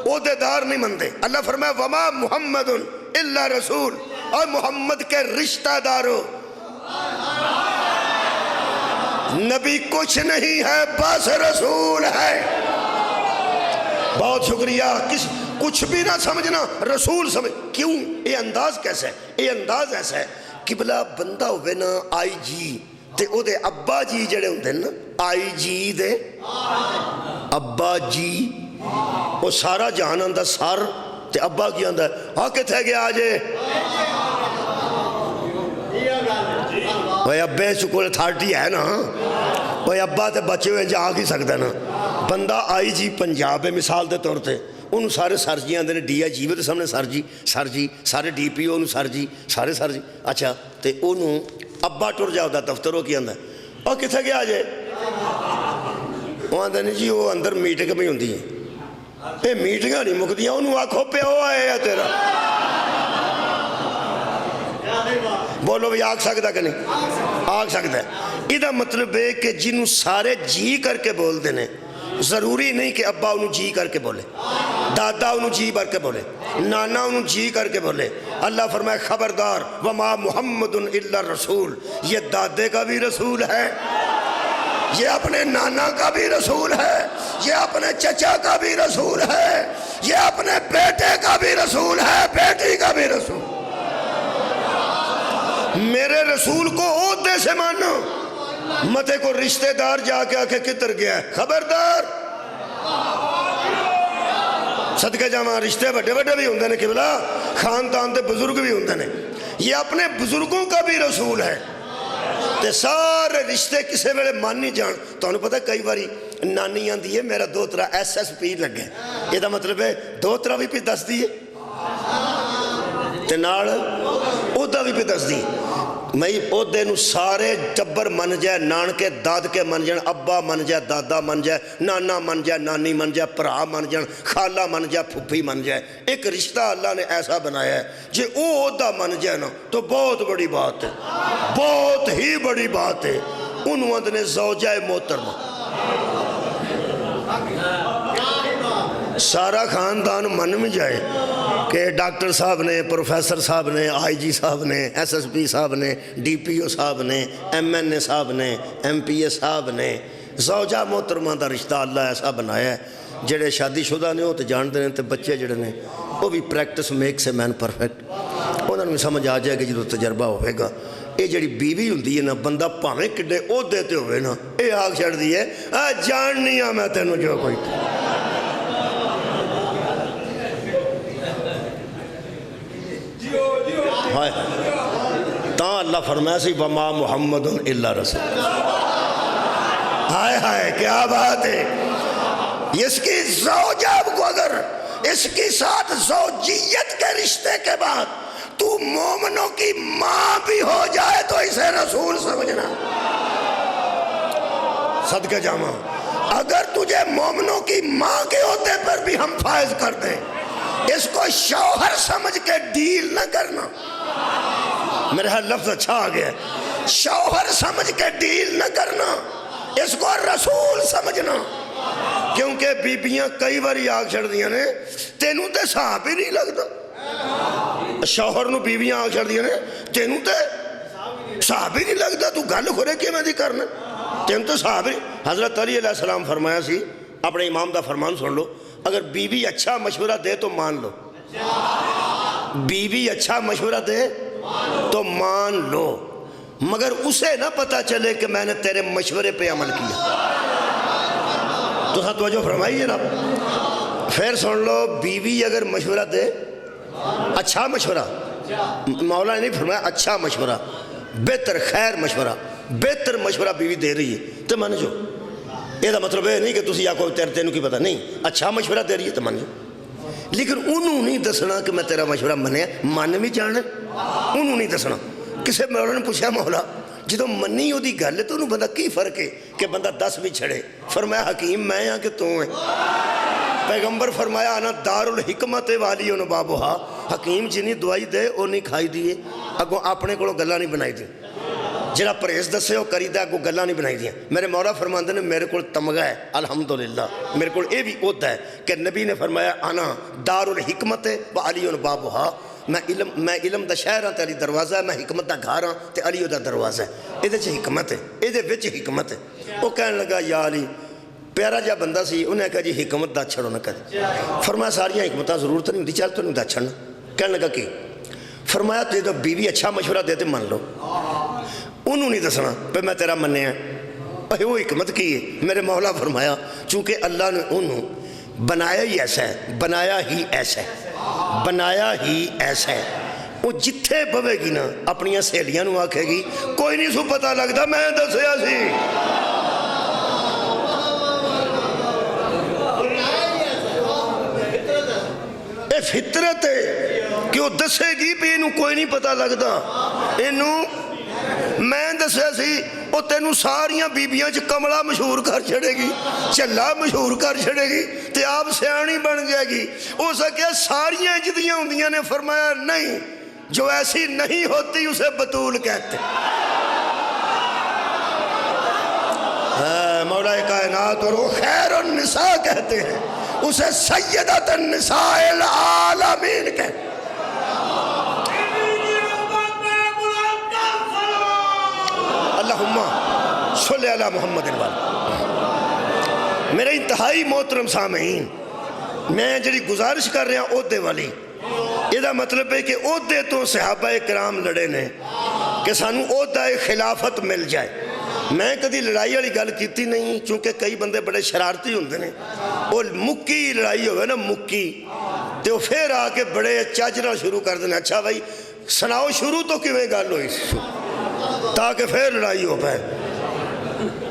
عہدے دار نہیں مندے۔ اللہ فرمائے وما محمد الا رسول، اور محمد کے رشتہ داروں، نبی کچھ نہیں ہے بس رسول ہے۔ بہت شکریہ۔ کچھ بھی نہ سمجھنا، رسول سمجھ۔ کیوں؟ یہ انداز کیسا ہے؟ یہ انداز ایسا ہے، قبلہ بندہ ہوئے نا آئی جی تے او دے ابا جی جڑے ہوندے نا، آئی جی دے ابا جی، وہ سارا جہان آندہ سار تے ابا کی آندہ ہے ہاں کتھے گیا آجے، وہ ابے سکول اتھارٹی ہے نا، وہ ابا تے بچے ہوئے جا ہی سکتا ہے نا۔ بندہ آئی جی پنجاب ہے مثال دے طور تے، انہوں سارے سر جی آندے نے، ڈی آئی جی وے سامنے سر جی، سارے ڈی پی او انہوں سر جی، سارے سر جی۔ اچھا تے انہوں ابا ٹر جاؤ دا دفتر ہو کی آندہ ہے اور کتھے گیا آجے، وہ آندہ نہیں جی وہ اندر میٹنگ میں ہوندی ہے، اے میٹنگاں نہیں مکدیاں، انہوں آکھو پہ ہو آئے یا تیرا، بولو بھی آگ سکتا کہ نہیں؟ آگ سکتا ہے۔ ادھا مطلب ہے کہ جنہوں سارے جی کر کے بول دینے، ضروری نہیں کہ ابا انہوں جی کر کے بولے، دادا انہوں جی کر کے بولے، نانا انہوں جی کر کے بولے۔ اللہ فرمائے خبردار وما محمد الا رسول، یہ دادے کا بھی رسول ہے، یہ اپنے نانا کا بھی رسول ہے، یہ اپنے چچا کا بھی رسول ہے، یہ اپنے بیٹے کا بھی رسول ہے، بیٹی کا بھی رسول۔ میرے رسول کو عہدے سے مانو، متے کو رشتہ دار جا کے آکے کتر گیا ہے، خبردار۔ صدقہ جامعہ رشتے بڑے بڑے بھی ہوندے نے، قبلہ خاندان دے بزرگ بھی ہوندے نے، یہ اپنے بزرگوں کا بھی رسول ہے۔ تے سارے رشتے کسے ویلے مانی جان، تو انہوں پتہ کئی باری نانی آندی ہے میرا دوترا SSP لگے، یہ دا مطلب ہے دوترا بھی پہ دس دیئے تے ناڑ اودا بھی پہ دس دیئے۔ میں اودے نو سارے ٹبر من جائے، نان کے داد کے من جائے، ابا من جائے، دادا من جائے، نانا من جائے، نانی من جائے، پرا من جائے، خالہ من جائے، پھپھی من جائے۔ ایک رشتہ اللہ نے ایسا بنایا ہے جے او عہدہ من جائے نا تو بہت بڑی بات ہے، بہت ہی بڑی بات ہے۔ انہوں نے زوجہ محترمہ، سارا خاندان من میں جائے کہ ڈاکٹر صاحب نے، پروفیسر صاحب نے، آئی جی صاحب نے، SSP صاحب نے، DPO صاحب نے، MNA صاحب نے، MPA صاحب نے، زوجہ محترمہ دا رشتہ اللہ ایسا بنایا ہے جڑے شادی شدہ نے وہ تو جانتے ہیں، تو بچے جڑے نے وہ بھی practice makes a man perfect, انہوں نے بھی سمجھ آ جائے گا جدو تجربہ ہوئے گا۔ یہ جڑی بیوی ہوندی ہے نا، بندہ پاویں کڈے عہدے تے ہوئے نا، یہ آگ چھڑ دی ہے جاننی ہاں میں تینوں جو کوئی ہائے تاں اللہ فرمایا سی وما محمد الا رسول۔ ہائے ہائے کیا بات ہے! اس کی زوجہ کو اگر اس کے ساتھ زوجیت کے رشتے کے بعد تو مومنوں کی ماں بھی ہو جائے تو اسے رسول سمجھنا۔ صدقہ جامع، اگر تجھے مومنوں کی ماں کے ہوتے پر بھی ہم فائز کر دیں، اس کو شوہر سمجھ کے ڈیل نہ کرنا۔ میرے ہاں لفظ اچھا آ گیا، شوہر سمجھ کے ڈیل نہ کرنا، اس کو رسول سمجھنا۔ کیونکہ بیبیاں کئی باری آگ چھڑ دیا نے تینوں تے صحابی نہیں لگتا، شوہر نو بیویاں آگ چھڑ دیا نے تینوں تے صحابی نہیں لگتا، تو گل کھورے کیا میں دی کرنا، تینوں تے صحابی۔ حضرت علی علیہ السلام فرمایا سی، اپنے امام دا فرمان سن لو، اگر بیوی اچھا مشورہ دے تو مان لو، بیوی اچھا مشورہ دے تو مان لو، مگر اسے نہ پتا چلے کہ میں نے تیرے مشورے پہ عمل کیا۔ تو ساتھ توجہ فرمائیے نا، پھر سن لو، بیوی اگر مشورہ دے اچھا مشورہ، مولا نے نہیں فرمایا اچھا مشورہ، بہتر خیر مشورہ، بہتر مشورہ بیوی دے رہی ہے تو مان جو، یہ دا مطلب ہے نہیں کہ تسی آکو تینوں کی پتہ نہیں، اچھا مشورہ دے رہی ہے تو مان جو، لیکن انہوں نہیں دسنا کہ میں تیرا مشورہ منیا، مان بھی جانا، انہوں نہیں دسنا۔ کسے مولا نے پوچھا مولا جدو منی ہو دی گل تو انہوں بندہ کی فرق ہے کہ بندہ 10 بھی چھڑے؟ فرمایا حکیم میں ہاں کہ تو ہیں، پیغمبر فرمایا انا دار الحکمت والی بابوہا، حکیم جنی دعائی دے وہ نہیں کھائی دیئے، اگو اپنے کو گلہ نہیں بنائی دی، جڑا پریز دسے ہو کری دا اگو گلہ نہیں بنائی دیا۔ میرے مولا فرماندے نے میرے کو تمغہ ہے الحمدللہ، میرے کو یہ بھی عہدہ ہے کہ نبی نے فرمایا انا دار الحکمت والی بابوہا، میں علم دا شہر ہاں تے علی دروازہ ہے، میں حکمت دا گھر ہاں تے علی دا دروازہ ہے، یہ دے حکمت ہے، یہ دے وچ حکمت ہے۔ وہ کہنے لگا یا علی، پیارا جا بندہ سی، انہیں کہا جی حکمت دا چھڑو نہ کرے، فرمایا ساریاں حکمتہ ضرورت نہیں ہوتی، چل تو نہیں دا چھڑنا، کہنے لگا کی؟ فرمایا تو بیوی اچھا مشورہ دیتے مان لو، انہوں نہیں دسنا پہ میں تیرا مننے ہیں، وہ حکمت کی ہے۔ میرے مولا فرمایا چونکہ اللہ نے انہوں بنایا ہی ایسا ہے، بنایا ہی ایسا ہے، بنایا ہی ایسا ہے، وہ جتھے بوے گی نا اپنیاں سہیلیاں نو آکھے گی کوئی نہیں سو پتہ لگتا میں دسیا سی، اے فطرت ہے کہ وہ دسے گی بھی انہوں کوئی نہیں پتہ لگتا، انہوں میں دسیا سی، وہ تینوں ساریاں بیبیاں چ کملا مشہور کر چھڑے گی، چلا مشہور کر چھڑے گی، تے آپ سیانی بن جائے گی۔ وہ سکیا ساریاں جدیاں ہوندیاں نے، فرمایا نہیں، جو ایسی نہیں ہوتی اسے بطول کہتے مولا کائنات، اور وہ خیر النساء کہتے ہیں، اسے سیدۃ النساء العالمین کہتے ہیں۔ اللہم صلی علی محمد میرے انتہائی محترم سامعین، میں جڑی گزارش کر رہا ہوں عہدے والی، یہ دا مطلب ہے کہ عہدے تو صحابہ کرام لڑے نے کہ سانو عہدہ خلافت مل جائے۔ میں کدی لڑائی والی گل کیتی نہیں، چونکہ کئی بندے بڑے شرارتی ہوندے نے، وہ مکی لڑائی ہوئے نا مکی، تے وہ پھر آ کے بڑے چاجنا شروع کر دینا، اچھا بھائی سناؤ شروع تو کیویں گل ہوئی تاکہ پھر لڑائی ہو پائے،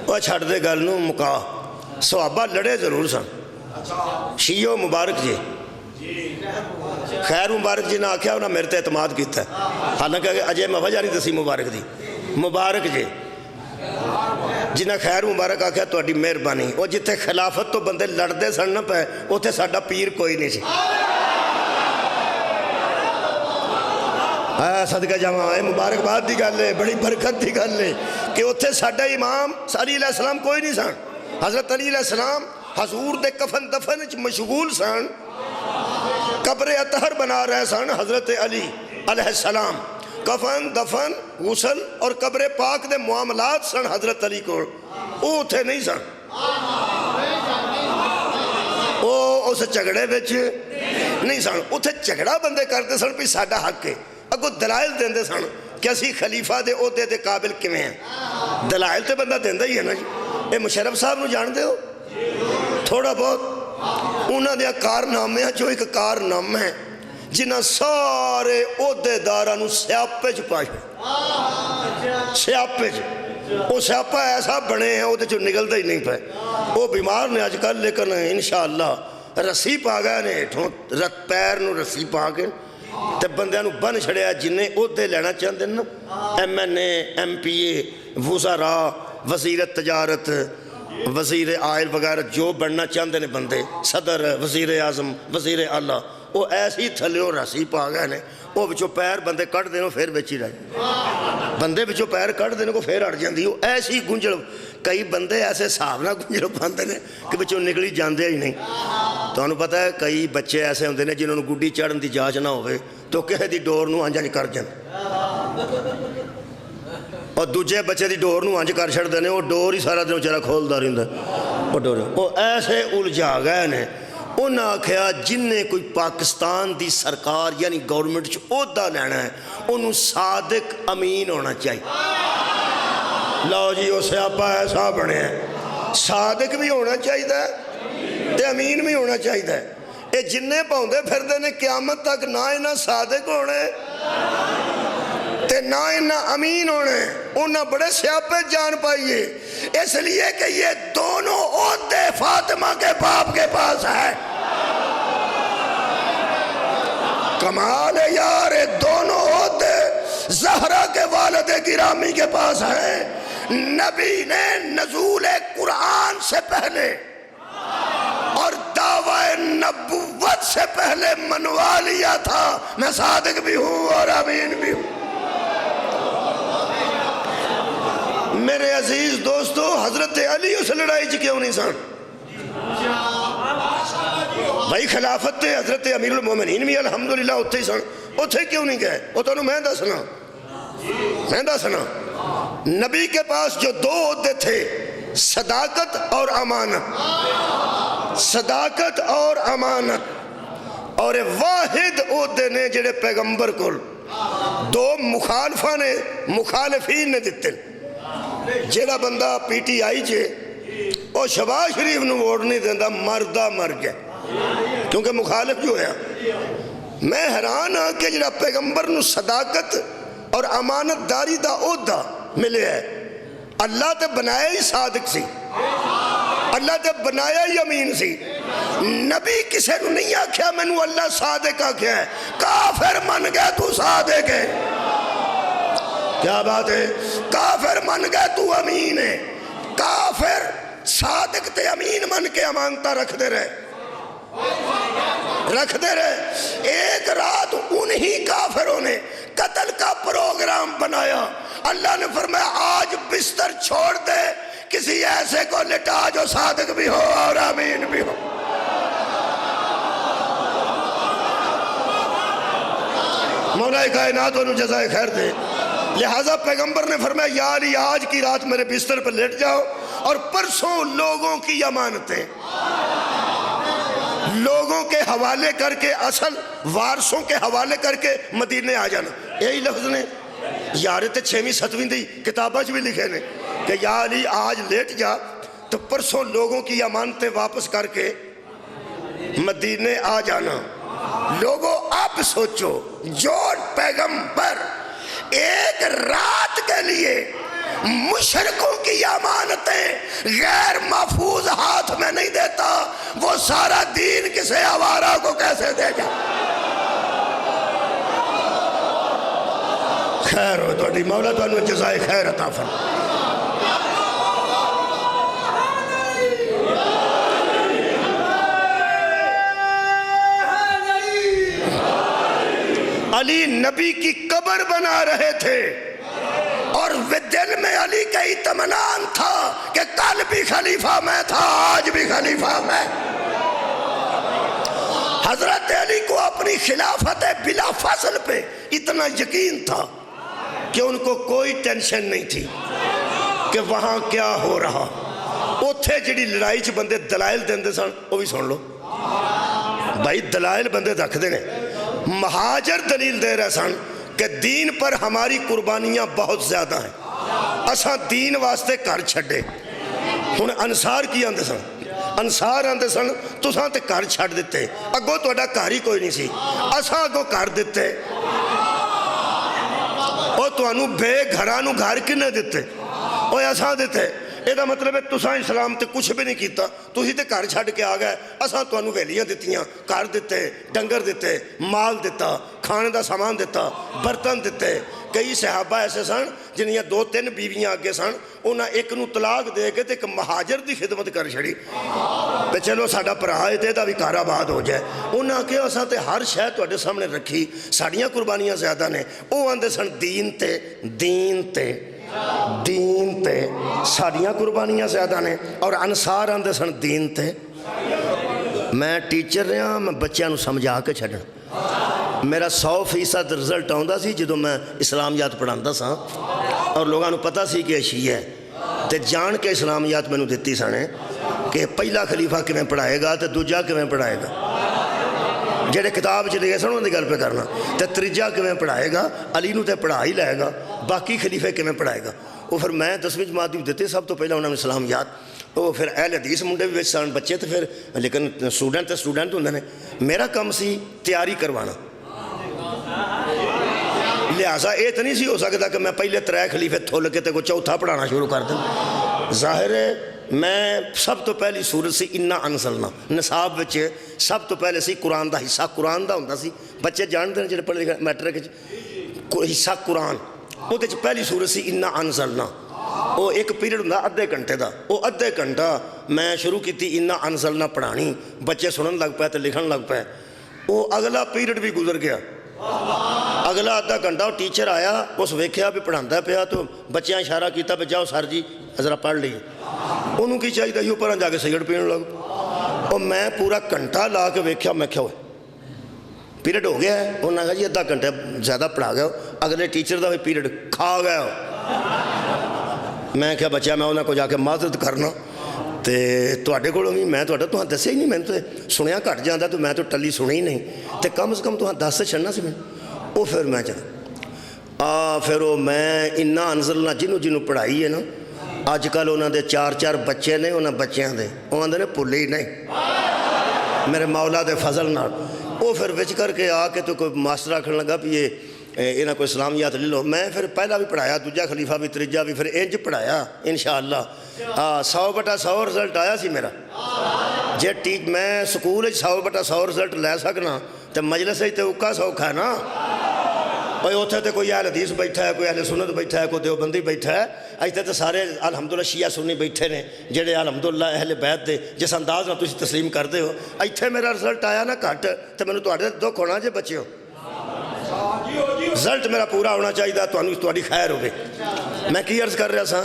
وہ چھڑ دے گل نو مکا۔ صحابہ لڑے ضرور سن، شیعہ مبارک جی، خیر مبارک جی نے آکھیا انہاں میرے تے اعتماد کیتا ہے، حالانکہ اجے میں وجہ نہیں دسی مبارک دی، مبارک جی جنہیں خیر مبارک آکھیا تہاڈی مہربانی، وہ جتھے خلافت تو بندے لڑدے سن نہ پے اوتھے ساڈا پیر کوئی نہیں سی۔ صدقہ جاواں، اے مبارک باد دی گل ہے، بڑی برکت دی گل ہے کہ اوتھے ساڈا امام علی علیہ السلام کوئی نہیں سن۔ حضرت علی علیہ السلام حضور دے کفن دفن مشغول سن، قبر اطہر بنا رہے سن حضرت علی علیہ السلام، کفن دفن غسل اور قبر پاک دے معاملات سن حضرت علی کو، وہ اتھے نہیں سن، اس جھگڑے وچ نہیں سن. اتنے جھگڑا بندے کرتے سن بھی ساڈا حق ہے, اگوں دلائل دیندے سن کہ اسی خلیفہ دے عہدے دے قابل کیویں ہیں. دلائل تے بندہ دیندا ہی ہے نا جی. اے مشرف صاحب نو جان دے ہو تھوڑا بہت انہاں دے کارنامے جو ایک کارنامہ ہے جنہاں سارے عہدے داراں نو سیاپے چ پایا. سیاپے چ وہ سیاپا ایسا بنے ہیں وہ جو نکلتا ہی نہیں پائے. وہ بیمار نے اج کل لیکن انشاءاللہ رسی پا گئے نے ہیٹھوں پیر نو رسی پا کے تے بندیاں نو بن چھڑیا جنہیں عہدے لینا چاہتے ہیں نا, ایم این اے, ایم پی اے, وزراء, وزیر تجارت, وزیر آئل وغیرہ جو بننا چاہتے ہیں بندے, صدر, وزیر اعظم, وزیر اعلیٰ, وہ ایسی تھلیوں رسی پا گئے نے. وہ بچوں پیر بندے کٹ دینے پھر بچ ہی رہے, بندے بچوں پیر کٹ دینے کو پھر اڑ جاندی. وہ ایسی گنجل, کئی بندے ایسے حساب نہ گنجل پاندے نے کہ بچوں نکلی جاندے ہی نہیں. تو انہوں پتہ ہے کئی بچے ایسے ہوندے نے جنہوں نے گڈی چڑھن دی جاچ نہ ہوئے تو کہے دی ڈور نو انج کر جان, اور دوجے بچے دی ڈور نو انج کر چھڑ دینے, وہ ڈور ہی سارا دن بیچارہ کھولدا رہندا. وہ ڈور وہ ایسے الجھا گئے نے. انہاں آکھیا جن نے کوئی پاکستان دی سرکار یعنی گورنمنٹ چ عہدہ لینا ہے انہوں صادق امین ہونا چاہیے. لو جی وہ سیاپا ایسا بنے ہیں, صادق بھی ہونا چاہیے تے امین بھی ہونا چاہیے. یہ جنہیں پاؤندے پھردے نے قیامت تک نہ انہاں صادق ہونے تے نہ انہاں امین ہونے, انہاں بڑے سیاپے جان پائیے. اس لیے کہ یہ دونوں عہدے فاطمہ کے باپ کے پاس ہے. کمال ہے یار, دونوں عہدے زہرا کے والد گرامی کے پاس ہیں. نبی نے نزول قرآن سے پہلے اور دعوی نبوت سے پہلے منوا لیا تھا میں صادق بھی ہوں اور امین بھی ہوں. میرے عزیز دوستو, حضرت علی اس لڑائی چ کیوں نہیں سن بھائی؟ خلافت تے حضرت امیر المومنین بھی الحمدللہ اتھے ہی سن, اتھے کیوں نہیں گئے؟ وہ تو میں دسنا نبی کے پاس جو دو عہدے تھے, صداقت اور امانت. صداقت اور امانت, اور واحد عہدے نے جڑے پیغمبر کو دو مخالفین نے دیتے. جیڑا بندہ پی ٹی آئی چے وہ شہباز شریف نو ووٹ نہیں دیندہ مردہ مر گیا کیونکہ مخالف جو ہے. میں حیران ہاں کہ جڑا پیغمبر نو صداقت اور امانت داری دا عہدہ ملے ہے, اللہ تے بنایا ہی صادق سی, اللہ تے بنایا ہی امین سی. نبی کسے نو نہیں آکھیا میں نو اللہ صادق آکھیا ہے, کافر من گیا تو صادق ہے. کیا بات ہے؟ کافر من گئے تو امین ہے. کافر صادق تے امین من کے امانتہ رکھ دے رہے. ایک رات انہی کافروں نے قتل کا پروگرام بنایا. اللہ نے فرمایا آج بستر چھوڑ دے, کسی ایسے کو لٹا جو صادق بھی ہو اور امین بھی ہو. مولا کائنات انہوں جزائے خیر دے. لہذا پیغمبر نے فرمایا یا علی آج کی رات میرے بستر پر لیٹ جاؤ اور پرسوں لوگوں کی امانتیں لوگوں کے حوالے کر کے, اصل وارثوں کے حوالے کر کے مدینے آ جانا. یہی لفظ نے یار تے 6ویں 7ویں دی کتابہ بھی لکھے نے کہ یا علی آج لیٹ جا تو پرسوں لوگوں کی امانتیں واپس کر کے مدینے آ جانا. لوگوں آپ سوچو, جو پیغمبر ایک رات کے لیے مشرکوں کی امانتیں غیر محفوظ ہاتھ میں نہیں دیتا, وہ سارا دین کسے آوارہ کو کیسے دے جا؟ خیر ہو تو مولا تو انہوں جزائے خیر عطا فرمائے. علی نبی کی قبر بنا رہے تھے اور دل میں علی کا اطمینان تھا کہ کل بھی خلیفہ میں تھا, آج بھی خلیفہ میں. حضرت علی کو اپنی خلافت بلا فصل پہ اتنا یقین تھا کہ ان کو کوئی ٹینشن نہیں تھی کہ وہاں کیا ہو رہا. اتھے جڑی لڑائی چ بندے دلائل دیندے سن وہ بھی سن لو. بھائی دلائل بندے رکھتے ہیں. مہاجر دلیل دے رہے سن کہ دین پر ہماری قربانیاں بہت زیادہ ہیں، اساں دین واسطے گھر چھڈے. ہن انصار کی آندے سن؟ انصار آندے سن تساں تے گھر چھڈ دیتے، اگوں تہاڈا گھر ہی کوئی نہیں سی، اساں اگوں گھر دیتے. او تانوں بے گھراں نوں گھر کنے دیتے؟ اوے اساں دیتے. یہ مطلب ہے تساں اسلام تے کچھ بھی نہیں کیتا، تسی تے گھر چھڈ کے آ گئے. اساں تانوں ویلیاں دتیاں، گھر دیتے، ڈنگر دیتے، مال دیتا، کھانے دا سامان دیتا، برتن دیتے. کئی صحابہ ایسے سن جنہاں 2-3 بیویاں آگے سن، انہاں ایک نو طلاق دے کے تے ایک مہاجر دی خدمت کر چھڑی تے چلو ساڈا بھرا ہے تے دا بھی کار آباد ہو جائے. انہاں کہ اساں تے ہر شے تواڈے سامنے رکھی، ساڈیاں قربانیاں زیادہ نے. او آندے سن دین تے ساڈیاں قربانیاں زیادہ نے، اور انصار آندے سن دین تے. میں ٹیچر رہا، میں بچیاں نو سمجھا کے چھڈنا. میرا 100% رزلٹ آندا سی جدوں میں اسلامیات پڑھاندا سا، اور لوگاں نو پتہ سی کہ شیعہ ہے تے جان کے اسلامیات مینوں دتی سنے کہ پہلا خلیفہ کیویں پڑھائے گا تے دوجا کیویں پڑھائے گا. جڑے کتاب چ لکھے سن انہاں دی گل پہ کرنا. تے تیجا کیویں پڑھائے گا، علی نو تے پڑھا ہی لائے گا، باقی خلیفے کیویں پڑھائے گا. وہ پھر میں 10ویں جماعت بھی دیتے، سب تو پہلے انہوں نے اسلامیات. وہ پھر اہل حدیث منڈے بھی سن بچے تے پھر، لیکن سٹوڈنٹ ہوندے نے. میرا کم سی تیاری کروانا، لہٰذا یہ تو نہیں سی ہو سکتا کہ میں پہلے 3 خلیفے تھول کے تے کو چوتھا پڑھانا شروع کر دوں. ظاہر ہے میں سب تو پہلی سورت سی انا انزلنا، نصاب وچ سب تو پہلے سی قرآن دا حصہ قرآن دا ہوندا سی. بچے جانتے ہیں جڑے پڑھے لکھے میٹرک حصہ قرآن، وہ پہلی سورت سی انا انزلنا. وہ ایک پیریڈ ہوندا ادھے گھنٹے دا، وہ ادھے گھنٹہ میں شروع کیتی انا انزلنا پڑھانی. بچے سنن لگ پے تے لکھن لگ پے. وہ اگلا پیریڈ بھی گزر گیا، اگلا آدھا گھنٹہ وہ ٹیچر آیا، اس ویکھیا بھی پڑھاندا پیا تو بچیاں اشارہ کیتا بھی جاؤ سر جی ذرا پڑھ لیے. انہوں کی چاہیے یہ اوپر جا کے سگرٹ پین لگ. اور میں پورا گھنٹہ لا کے ویکھیا، میں کیا ہوئے پیریڈ ہو گیا ہے. انہوں نے کہا جی ادھا گھنٹہ زیادہ پڑھا گیا ہو، اگلے ٹیچر دا بھی پیریڈ کھا گیا ہو. میں کیا بچہ میں انہوں کو جا کے معذرت کرنا تے تواڈے کولوں بھی میں تہاڈا دسیا ہی نہیں، میں تے سنیا گھٹ جاندا تو میں تو ٹلی سنی ہی نہیں تے کم از کم تہاں دس چھڑنا سی. میں وہ پھر میں چلا پھر وہ میں انا انزلنا جنوں پڑھائی ہے نا، اج کل انہوں دے 4 بچے نے، انہاں بچیاں دے وہ آندے نے بھولے ہی نہیں میرے مولا دے فضل نال. وہ پھر وچ کر کے آ کے تو کوئی ماسٹر آکھن لگا بھی یہ انہاں کو اسلامیات لے لو. میں پھر پہلا بھی پڑھایا، دوجا خلیفہ بھی، تیجا بھی، پھر انج پڑھایا انشاءاللہ. 100/100 رزلٹ آیا سی میرا. جے میں سکول 100/100 رزلٹ لے سکنا تو مجلس تے اوکا سوکھا ہے نا. بھائی اتنے تو کوئی اہل حدیث بیٹھا ہے، کوئی اہل سنت بیٹھا ہے، کوئی دیوبندی بیٹھا ہے. اتنے تو سارے الحمدللہ شیعہ سنی بیٹھے نے جڑے الحمدللہ اہل بیت دے جس انداز نال تسی تسلیم کرتے ہو. اتنے میرا رزلٹ آیا نا گھٹ تو مینوں تہاڈے دکھ ہونا جے بچے ہو. رزلٹ میرا پورا ہونا چاہیے، تہاڈی خیر ہوگی. میں کی عرض کر رہا سا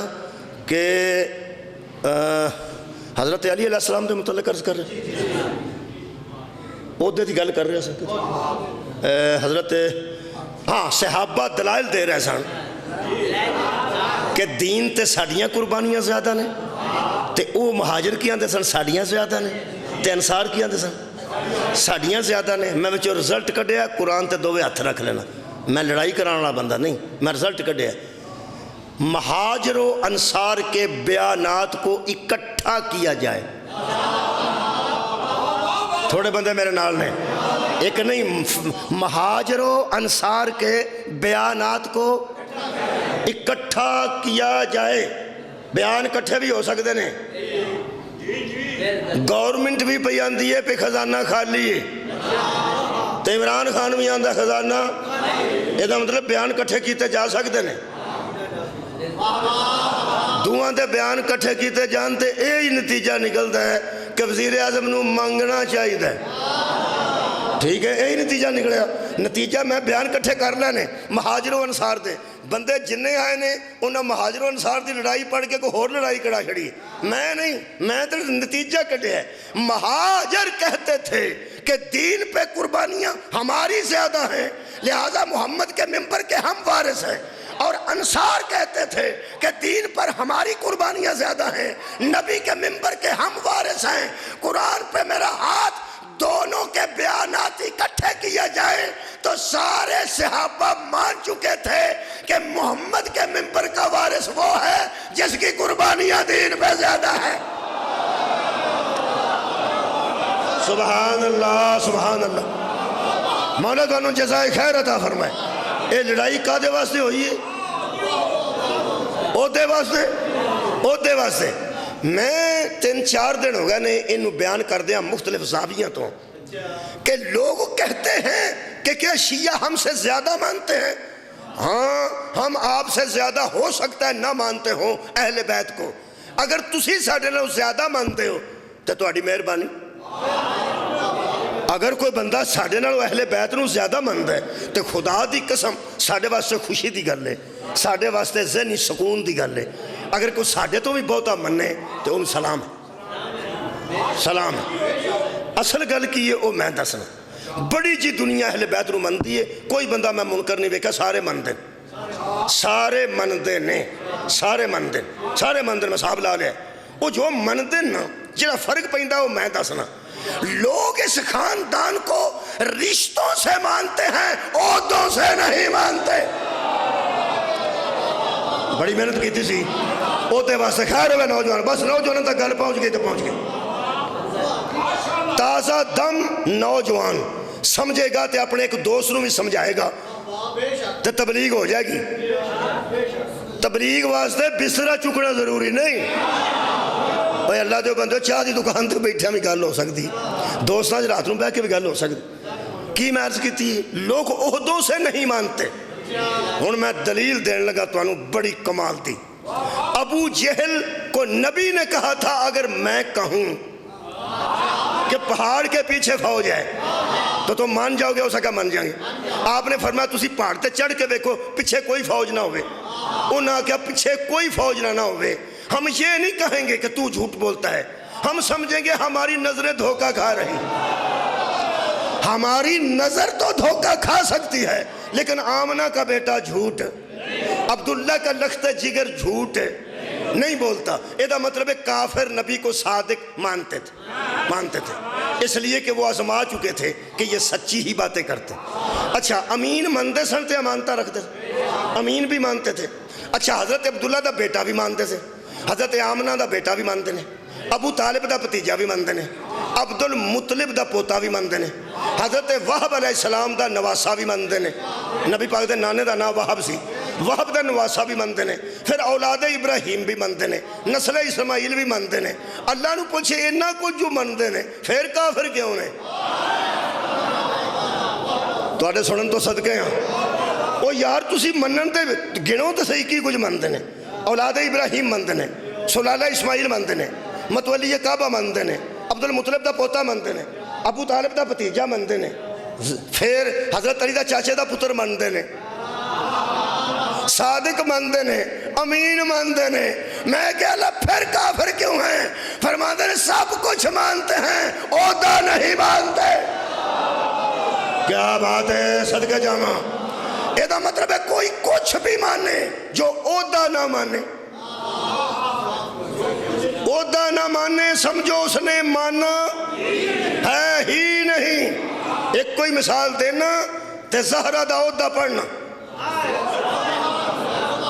کہ حضرت علی علیہ السلام کے متعلق عرض کر رہے، عہدے کی گل کر رہا سا. حضرت صحابہ دلائل دے رہے سن کہ دین تے ساڈیاں قربانیاں زیادہ نے، تے او مہاجر کی آندے سن ساڈیاں زیادہ نے، تے انصار کی آندے سن ساڈیاں زیادہ نے. میں وچوں رزلٹ کڈیا، قرآن تے دوویں ہاتھ رکھ لینا. میں لڑائی کرانے والا بندہ نہیں، میں رزلٹ کڈیا. مہاجر و انصار کے بیانات کو اکٹھا کیا جائے. تھوڑے بندے میرے نال نے، ایک نہیں، مہاجر و انصار کے بیانات کو اکٹھا کیا جائے. بیان کٹھے بھی ہو سکتے ہیں. گورنمنٹ بھی پہ آندی ہے پہ خزانہ خالی ہے، تو عمران خان بھی آندہ خزانہ. یہ مطلب بیان کٹھے کیتے جا سکتے ہیں. دوہاں دے بیان کٹھے کیتے جانتے یہی نتیجہ نکلتا ہے کہ وزیر اعظم نو منگنا چاہیے. ٹھیک ہے، یہی نتیجہ نکلیا. نتیجہ میں بیان کٹھے کر لینے مہاجر و انصار دے. بندے جننے آئے نے انہاں مہاجر و انصار دی لڑائی پڑھ کے کوئی اور لڑائی کڑا چھڑی. میں نہیں، میں تو نتیجہ کٹیا ہے. مہاجر کہتے تھے کہ دین پہ قربانیاں ہماری زیادہ ہیں، لہذا محمد کے ممبر کے ہم وارث ہیں. اور انصار کہتے تھے کہ دین پر ہماری قربانیاں زیادہ ہیں، نبی کے ممبر کے ہم وارث ہیں. قرآن پہ میرا ہاتھ دونوں کے بیانات اکٹھے کیا جائیں تو سارے صحابہ مان چکے تھے کہ محمد کے منبر کا وارث وہ ہے جس کی قربانیاں دین پہ زیادہ ہے۔ سبحان اللہ سبحان اللہ۔ مولا تانوں جزائے خیر عطا فرمائے۔ اے لڑائی کادے واسطے ہوئی ہے؟ عہدے واسطے، عہدے واسطے۔ میں 3-4 دن ہو گئے نے انہوں بیان کر دیا مختلف زاویوں تو کہ لوگ کہتے ہیں کہ کیا شیعہ ہم سے زیادہ مانتے ہیں؟ ہاں، ہم آپ سے زیادہ ہو سکتا ہے نہ مانتے ہوں اہل بیت کو، اگر تسی ساڑھے نال زیادہ مانتے ہو تو تہاڈی مہربانی۔ اگر کوئی بندہ ساڑھے نال اہل بیت نو زیادہ مانتا ہے تو خدا دی قسم ساڑھے واسطے خوشی دی گل ہے، ساڑھے واسطے ذہنی سکون دی گل ہے۔ اگر کوئی ساڑھے تو بھی بہتا مننے تو ان سلام ہے، سلام ہے۔ اصل گل کی ہے وہ میں دسنا، بڑی جی دنیا اہل بیت نو مندی ہے، کوئی بندہ میں منکر نہیں ویکھا، سارے مندے، سارے مندے نے، سارے مندے، سارے مندے میں صاحب لا لیا۔ وہ جو مندے نا جڑا فرق پہندا وہ میں دسنا۔ لوگ اس خاندان کو رشتوں سے مانتے ہیں، عہدوں سے نہیں مانتے۔ بڑی محنت کی تھی سی عہدے واسطے، خیر ہوئے نوجوان، بس نوجوان تک گل پہنچ گئی تو پہنچ گئی۔ تازہ دم نوجوان سمجھے گا تو اپنے ایک دوست نو بھی سمجھائے گا تو تبلیغ ہو جائے گی۔ تبلیغ واسطے بسترا چکنا ضروری نہیں۔ بھئی اللہ دے بندے چاہ دی دکان تے بیٹھے بھی گل ہو سکتی، دوستاں رات نو بیٹھ کے بھی گل ہو سکتی۔ کی میں عرض کی تھی، لوگ عہدوں سے نہیں مانتے۔ ہن میں دلیل دین لگا تو انہوں بڑی کمال تھی۔ ابو جہل کو نبی نے کہا تھا اگر میں کہوں کہ پہاڑ کے پیچھے فوج ہے تو تم مان جاؤ گے، ہو سکا مان جائیں گے۔ آپ نے فرمایا تسی پہاڑ تے چڑھ کے دیکھو پیچھے کوئی فوج نہ ہوئے۔ انہوں نے کہا پیچھے کوئی فوج نہ ہوئے، ہم یہ نہیں کہیں گے کہ تو جھوٹ بولتا ہے، ہم سمجھیں گے ہماری نظریں دھوکہ کھا رہی۔ ہماری نظر تو دھوکہ کھا سکتی ہے لیکن آمنہ کا بیٹا جھوٹ، عبداللہ کا لخت جگر جھوٹ نہیں بولتا۔ یہ مطلب ہے کافر نبی کو صادق مانتے تھے، اس لیے کہ وہ آزما چکے تھے کہ یہ سچی ہی باتیں کرتے۔ اچھا امین مانتے سن تے امانتہ رکھتے تھے، امین بھی مانتے تھے۔ اچھا حضرت عبداللہ دا بیٹا بھی مانتے تھے، حضرت آمنہ دا بیٹا بھی مانتے ہیں، ابو طالب دا بھتیجا بھی مانتے ہیں، عبد المطلب دا پوتا بھی مانتے ہیں، حضرت وہب علیہ السلام دا نواسا بھی مانتے ہیں۔ نبی پاک دے نانے دا نام وہب سی، وہب دا نواسا بھی مانتے ہیں، پھر اولاد ابراہیم بھی مانتے ہیں، نسل اسماعیل بھی مانتے ہیں۔ اللہ نو پوچھے انہاں کچھ جو مانتے ہیں پھر کافر کیوں نے؟ تو آٹے سنن تو صدقے ہیں وہ یار تسی منن تے گنوں تے صحیح کی کچھ مانتے ہیں۔ اولاد ابراہیم مانتے ہیں، سلالہ اسماعیل مانتے ہیں، متولی کعبہ مانتے ہیں، عبد المطلب دا پوتا مانتے ہیں، ابو طالب دا بھتیجا مانتے ہیں، پھر حضرت علی دا چاچے دا پتر مانتے ہیں، صادق مانتے ہیں، امین مانتے ہیں۔ میں کہ اللہ پھر کافر کیوں ہیں؟ فرماتے ہیں سب کچھ مانتے ہیں، عہدہ نہیں مانتے۔ کیا بات ہے صدقہ جامع۔ یہ دا مطلب ہے کوئی کچھ بھی مانے جو عہدہ نہ مانے، عہدہ نہ مانے سمجھو اس نے مانا ہے ہی نہیں۔ ایک کوئی مثال دینا تے زہرہ دا عہدہ پڑھنا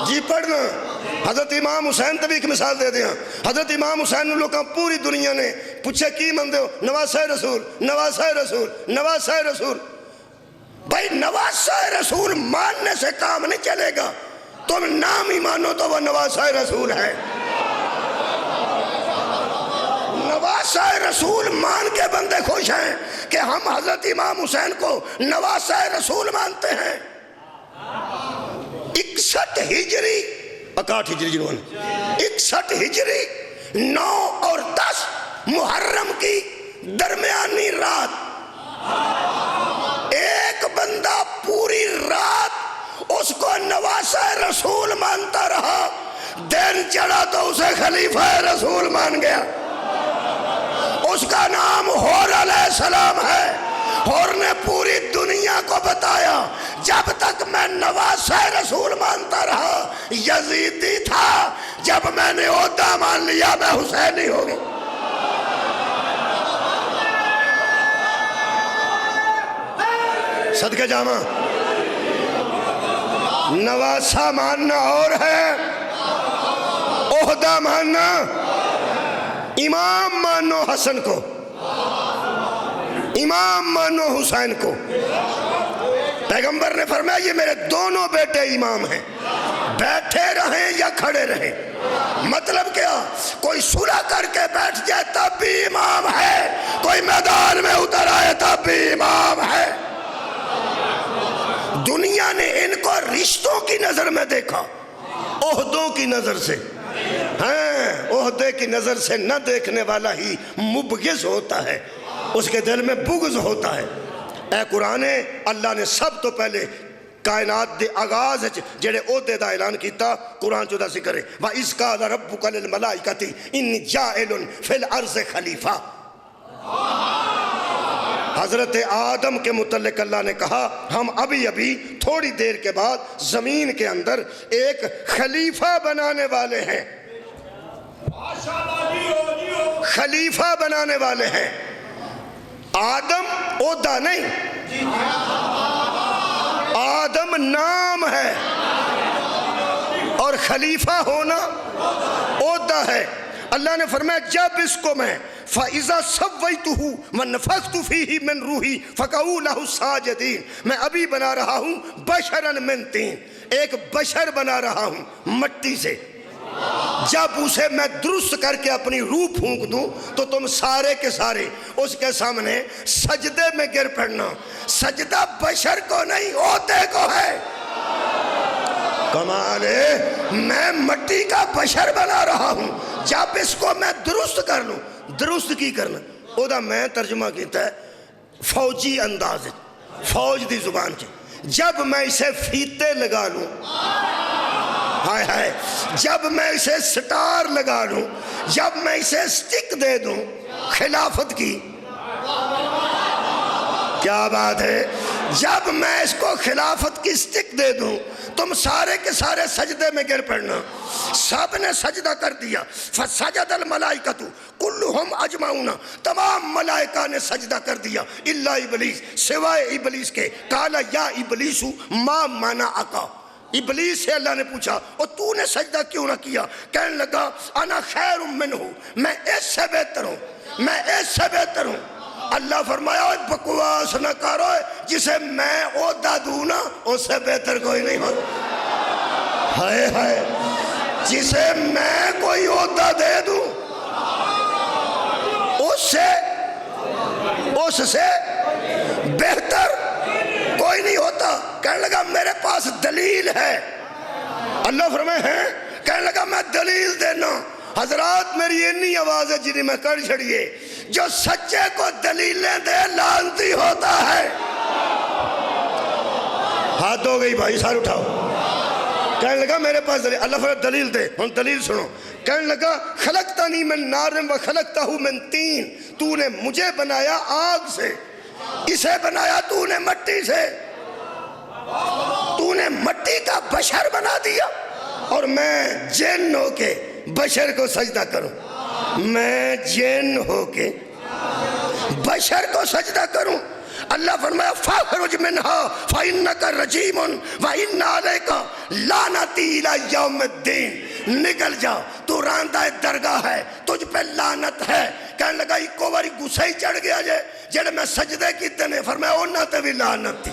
جی پڑھنا۔ حضرت امام حسین تے بھی ایک مثال دے دیا۔ حضرت امام حسین لوگاں پوری دنیا نے پوچھے کی مندے ہو؟ نواسہ رسول، نواسہ رسول، نواسہ رسول۔ بھائی نواسہ رسول ماننے سے کام نہیں چلے گا، تم نام ہی مانو تو وہ نواسہ رسول ہے۔ نواسہ رسول مان کے بندے خوش ہیں کہ ہم حضرت امام حسین کو نواسہ رسول مانتے ہیں۔ 61 ہجری 61 ہجری جنوان 61 ہجری 9 اور 10 محرم کی درمیانی رات ایک بندہ پوری رات اس کو نواسہ رسول مانتا رہا، دن چڑھا تو اسے خلیفہ رسول مان گیا۔ اس کا نام حور علیہ السلام ہے۔ حور نے پوری دنیا کو بتایا جب تک میں نواسہ رسول مانتا رہا یزیدی تھا، جب میں نے عہدہ مان لیا میں حسینی ہو گیا۔ صدقے جامع نواسہ ماننا اور ہے، عہدہ ماننا، امام مانو حسن کو، امام مانو حسین کو۔ پیغمبر نے فرمایا یہ میرے دونوں بیٹے امام ہیں، بیٹھے رہیں یا کھڑے رہیں۔ مطلب کیا؟ کوئی صلح کر کے بیٹھ جائے تب بھی امام ہے، کوئی میدان میں اتر آئے تب بھی امام ہے۔ دنیا نے ان کو رشتوں کی نظر میں دیکھا، عہدوں کی نظر سے۔ ہاں، عہدے کی نظر سے نہ دیکھنے والا ہی مبغض ہوتا ہے، اس کے دل میں بغض ہوتا ہے۔ اے قرآن، اللہ نے سب تو پہلے کائنات دے آغاز جڑے عہدے دا اعلان کیتا، قرآن چودہ ذکر ہے وَإِذْ قَالَ رَبُّكَ لِلْمَلَائِكَةِ إِنِّي جَاعِلٌ فِي الْأَرْضِ خلیفہ۔ حضرت آدم کے متعلق اللہ نے کہا ہم ابھی تھوڑی دیر کے بعد زمین کے اندر ایک خلیفہ بنانے والے ہیں، خلیفہ بنانے والے ہیں۔ آدم عہدہ نہیں، آدم نام ہے، اور خلیفہ ہونا عہدہ ہے۔ اللہ نے فرمایا جب اس کو میں فَإِذَا سَوَّيْتُهُ وَنَفَخْتُ فِيهِ مِنْ رُوحِي فَقَعُوا لَهُ سَاجِدِينَ، میں ابھی بنا رہا ہوں بشراً من طین، ایک بشر بنا رہا ہوں مٹی سے۔ جب اسے میں درست کر کے اپنی روح پھونک دوں تو تم سارے کے سارے اس کے سامنے سجدے میں گر پڑنا۔ سجدہ بشر کو نہیں، عہدے کو ہے۔ کمال ہے، میں مٹی کا بشر بنا رہا ہوں، جب اس کو میں درست کر لوں۔ درست کی کرنا عہدہ میں ترجمہ کیتا ہے فوجی انداز، فوج دی زبان چ۔ جب میں اسے فیتے لگا لوں، ہائے ہائے، جب میں اسے سٹار لگا لوں، جب میں اسے سٹک دے دوں خلافت کی، کیا بات ہے، جب میں اس کو خلافت کی سٹک دے دوں تم سارے کے سارے سجدے میں گر پڑنا۔ سب نے سجدہ کر دیا، فسجد الملائکۃ کلہم اجمعون، تمام ملائکہ نے سجدہ کر دیا الا ابلیس، سوائے ابلیس کے۔ قال یا ابلیس ما منعک، ابلیس سے اللہ نے پوچھا اور تو نے سجدہ کیوں نہ کیا؟ کہنے لگا انا خیر منہ، میں اس سے بہتر ہوں، میں اس سے بہتر ہوں۔ اللہ فرمایا بکواس نہ کرو، جسے میں عہدہ دوں نا اس سے بہتر کوئی نہیں ہوتا۔ ہائے ہائے، جسے میں کوئی عہدہ دے دوں اس سے بہتر کوئی نہیں ہوتا۔ کہنے لگا میرے پاس دلیل ہے۔ اللہ فرمائے ہیں، کہنے لگا میں دلیل دینا۔ حضرات میری اتنی آواز ہے جنہیں میں کر چھڑیے، جو سچے کو دلیلیں دے لعنتی ہوتا ہے۔ ہاتھ ہو گئی بھائی، سار اٹھاؤ۔ کہنے لگا میرے پاس دلیل، اللہ فرمائے دلیل دے، ہم دلیل سنو۔ کہنے لگا خلقتنی من نار و خلقتہ من طین، تو نے مجھے بنایا آگ سے، اسے بنایا تو نے مٹی سے، تو نے مٹی کا بشر بنا دیا، اور میں جن ہو کے بشر کو سجدہ کروں، میں جن ہو کے بشر کو سجدہ کروں۔ اللہ فرمایا فاخرج منہا فإنک رجیم وإن علیک لعنتی الی یوم الدین، نکل جا، تو راندہ درگاہ ہے، تجھ پہ لعنت ہے۔ کہنے لگا ایک باری غصہ ہی چڑھ گیا جڑے میں سجدے کیتے نے، فرمایا انہاں تے بھی لعنت تھی،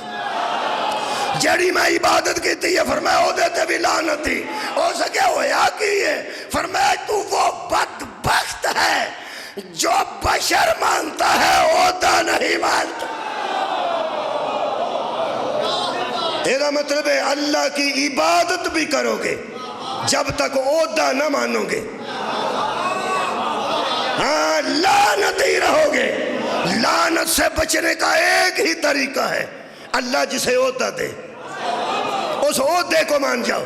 جڑی میں عبادت کی تھی، فرمایا او دیتے بھی لعنت تھی۔ ہو سکے ہویا کی ہے، فرمایا تو وہ بدبخت ہے جو بشر مانتا ہے عہدہ نہیں مانتا۔ میرا مطلب ہے اللہ کی عبادت بھی کرو گے جب تک عہدہ نہ مانو گے، ہاں لعنت ہی رہو گے۔ لعنت سے بچنے کا ایک ہی طریقہ ہے، اللہ جسے عہدہ دے اس عہدے کو مان جاؤ۔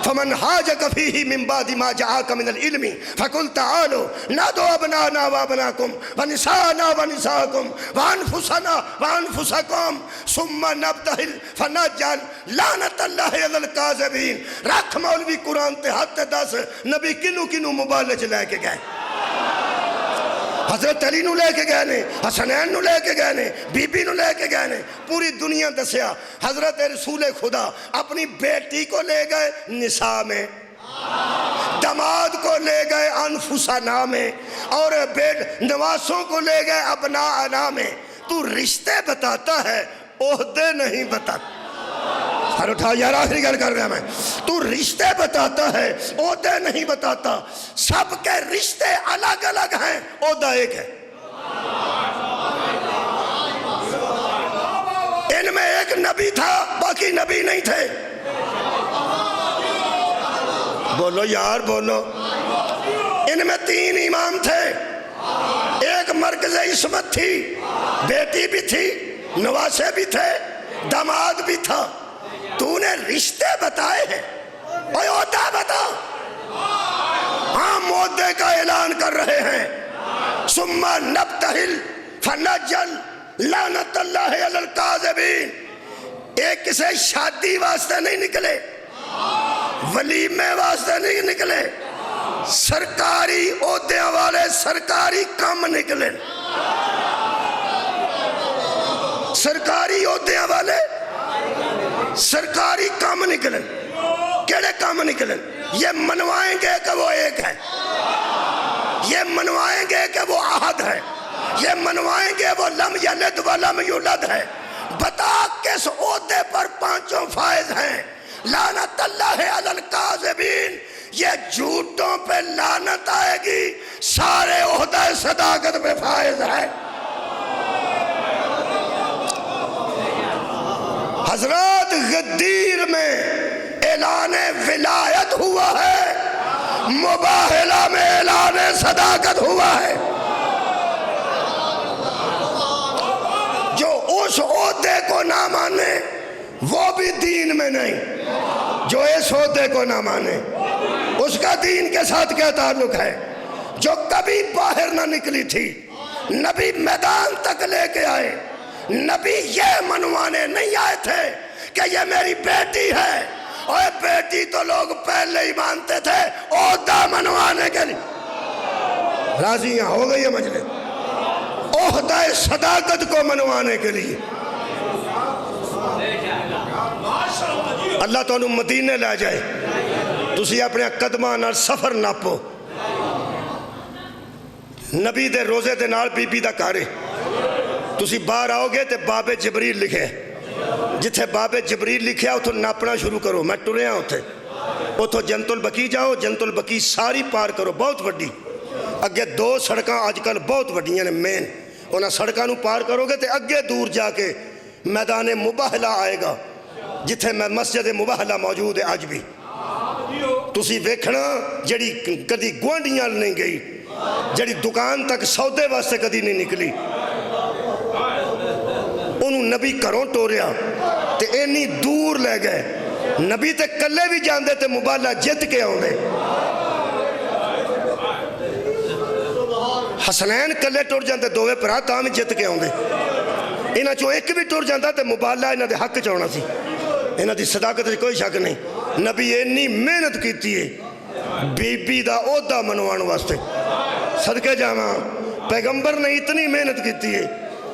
فمن حاجک فیہ من بعد ما جاءک من العلم فقل تعالوا ندعو ابناءنا وابناکم ونساءنا ونساءکم وانفسنا وانفسکم ثم نبتہل فنجعل لعنت اللہ علی الکاذبین۔ رکھ مولوی قرآن تے حد 10 نبی کنو کنو موبائل چ لے کے گئے۔ حضرت علی نو لے کے گئے نے، حسنین نو لے کے گئے نے، بی بی نو لے کے گئے نے، پوری دنیا دسیا۔ حضرت رسول خدا اپنی بیٹی کو لے گئے نساء میں، داماد کو لے گئے انفسنا میں، اور نواسوں کو لے گئے ابناءنا میں۔ تو رشتے بتاتا ہے، عہدے نہیں بتاتا۔ ہر اٹھا یار، آخری گل کر رہا میں۔ تو رشتے بتاتا ہے، عہدے نہیں بتاتا۔ سب کے رشتے الگ الگ ہیں، عہدہ ایک ہے۔ ان میں ایک نبی تھا، باقی نبی نہیں تھے۔ بولو یار بولو۔ ان میں 3 امام تھے، ایک مرکز عصمت تھی، بیٹی بھی تھی، نواسے بھی تھے، داماد بھی تھا۔ تو نے رشتے بتائے ہیں، اور عہدہ بتا۔ ہم عہدے کا اعلان کر رہے ہیں۔ ثم نبتہل فنجل لعنت اللہ علی الکاذبین۔ ایک کسی شادی واسطے نہیں نکلے، ولیمے واسطے نہیں نکلے، سرکاری عہدیاں والے سرکاری کام نکلے، سرکاری عہدیاں والے سرکاری کام نکلے۔ کیڑے کام نکلے؟ یہ منوائیں گے کہ وہ ایک ہے، یہ منوائیں گے کہ وہ احد ہے، یہ منوائیں گے وہ لم یلد ولم یولد ہے۔ بتا کس عہدے پر 5 فائز ہیں؟ لعنت اللہ علی الکاذبین۔ یہ جھوٹوں پہ لعنت آئے گی، سارے عہدہ صداقت پہ فائز ہے۔ حضرات غدیر میں اعلان ولایت ہوا ہے، مباہلہ میں اعلان صداقت ہوا ہے۔ جو اس عہدے کو نہ مانے وہ بھی دین میں نہیں، جو اس عہدے کو نہ مانے اس کا دین کے ساتھ کیا تعلق ہے؟ جو کبھی باہر نہ نکلی تھی، نبی میدان تک لے کے آئے۔ نبی یہ منوانے نہیں آئے تھے کہ یہ میری بیٹی ہے، اور بیٹی تو لوگ پہلے ہی مانتے تھے، عہدہ منوانے کے لیے راضی ہو گئی ہے مجلس، عہدہ صداقت کو منوانے کے لیے۔ اللہ تعالیٰ مدینے لے جائے، تسی اپنے قدمہ نال سفر ناپو۔ نبی دے روزے دے نال بی بی دا کارے، تسی باہر آؤ گے تے باب جبریل لکھے، جتھے باب جبریل لکھیا اتھو ناپنا شروع کرو۔ میں ٹریا اتھے، اتھو جنت البقیع جاؤ، جنت البقیع ساری پار کرو، بہت وڈی۔ اگے 2 سڑکاں آج کل بہت وڈیاں نے مین، انہاں سڑکاں نو پار کرو گے تے اگے دور جا کے میدان مباہلہ آئے گا، جتھے میں مسجد مباہلہ موجود ہے آج بھی۔ تسی ویکھنا جڑی کدی گوانڈیاں نہیں گئی، جڑی دکان تک سودے واسطے کدی نہیں نکلی، انہوں نبی کروں ٹوریا تے اینی دور لے گئے۔ نبی تے کلے بھی جاندے تے مباہلہ جت کے آؤندے۔ حسنین کلے ٹور جاندے، دووے پرا تاں بھی جت کے آؤندے۔ انہاں چوں ایک بھی ٹور جاندہ تے مباہلہ انہاں دے حق چاہنا سی، انہاں دی صداقت سے کوئی شک نہیں۔ نبی اینی محنت کیتی ہے بی بی دا عہدہ منوان واسطے، صدقے جاواں پیغمبر نے اتنی محنت کیتی ہے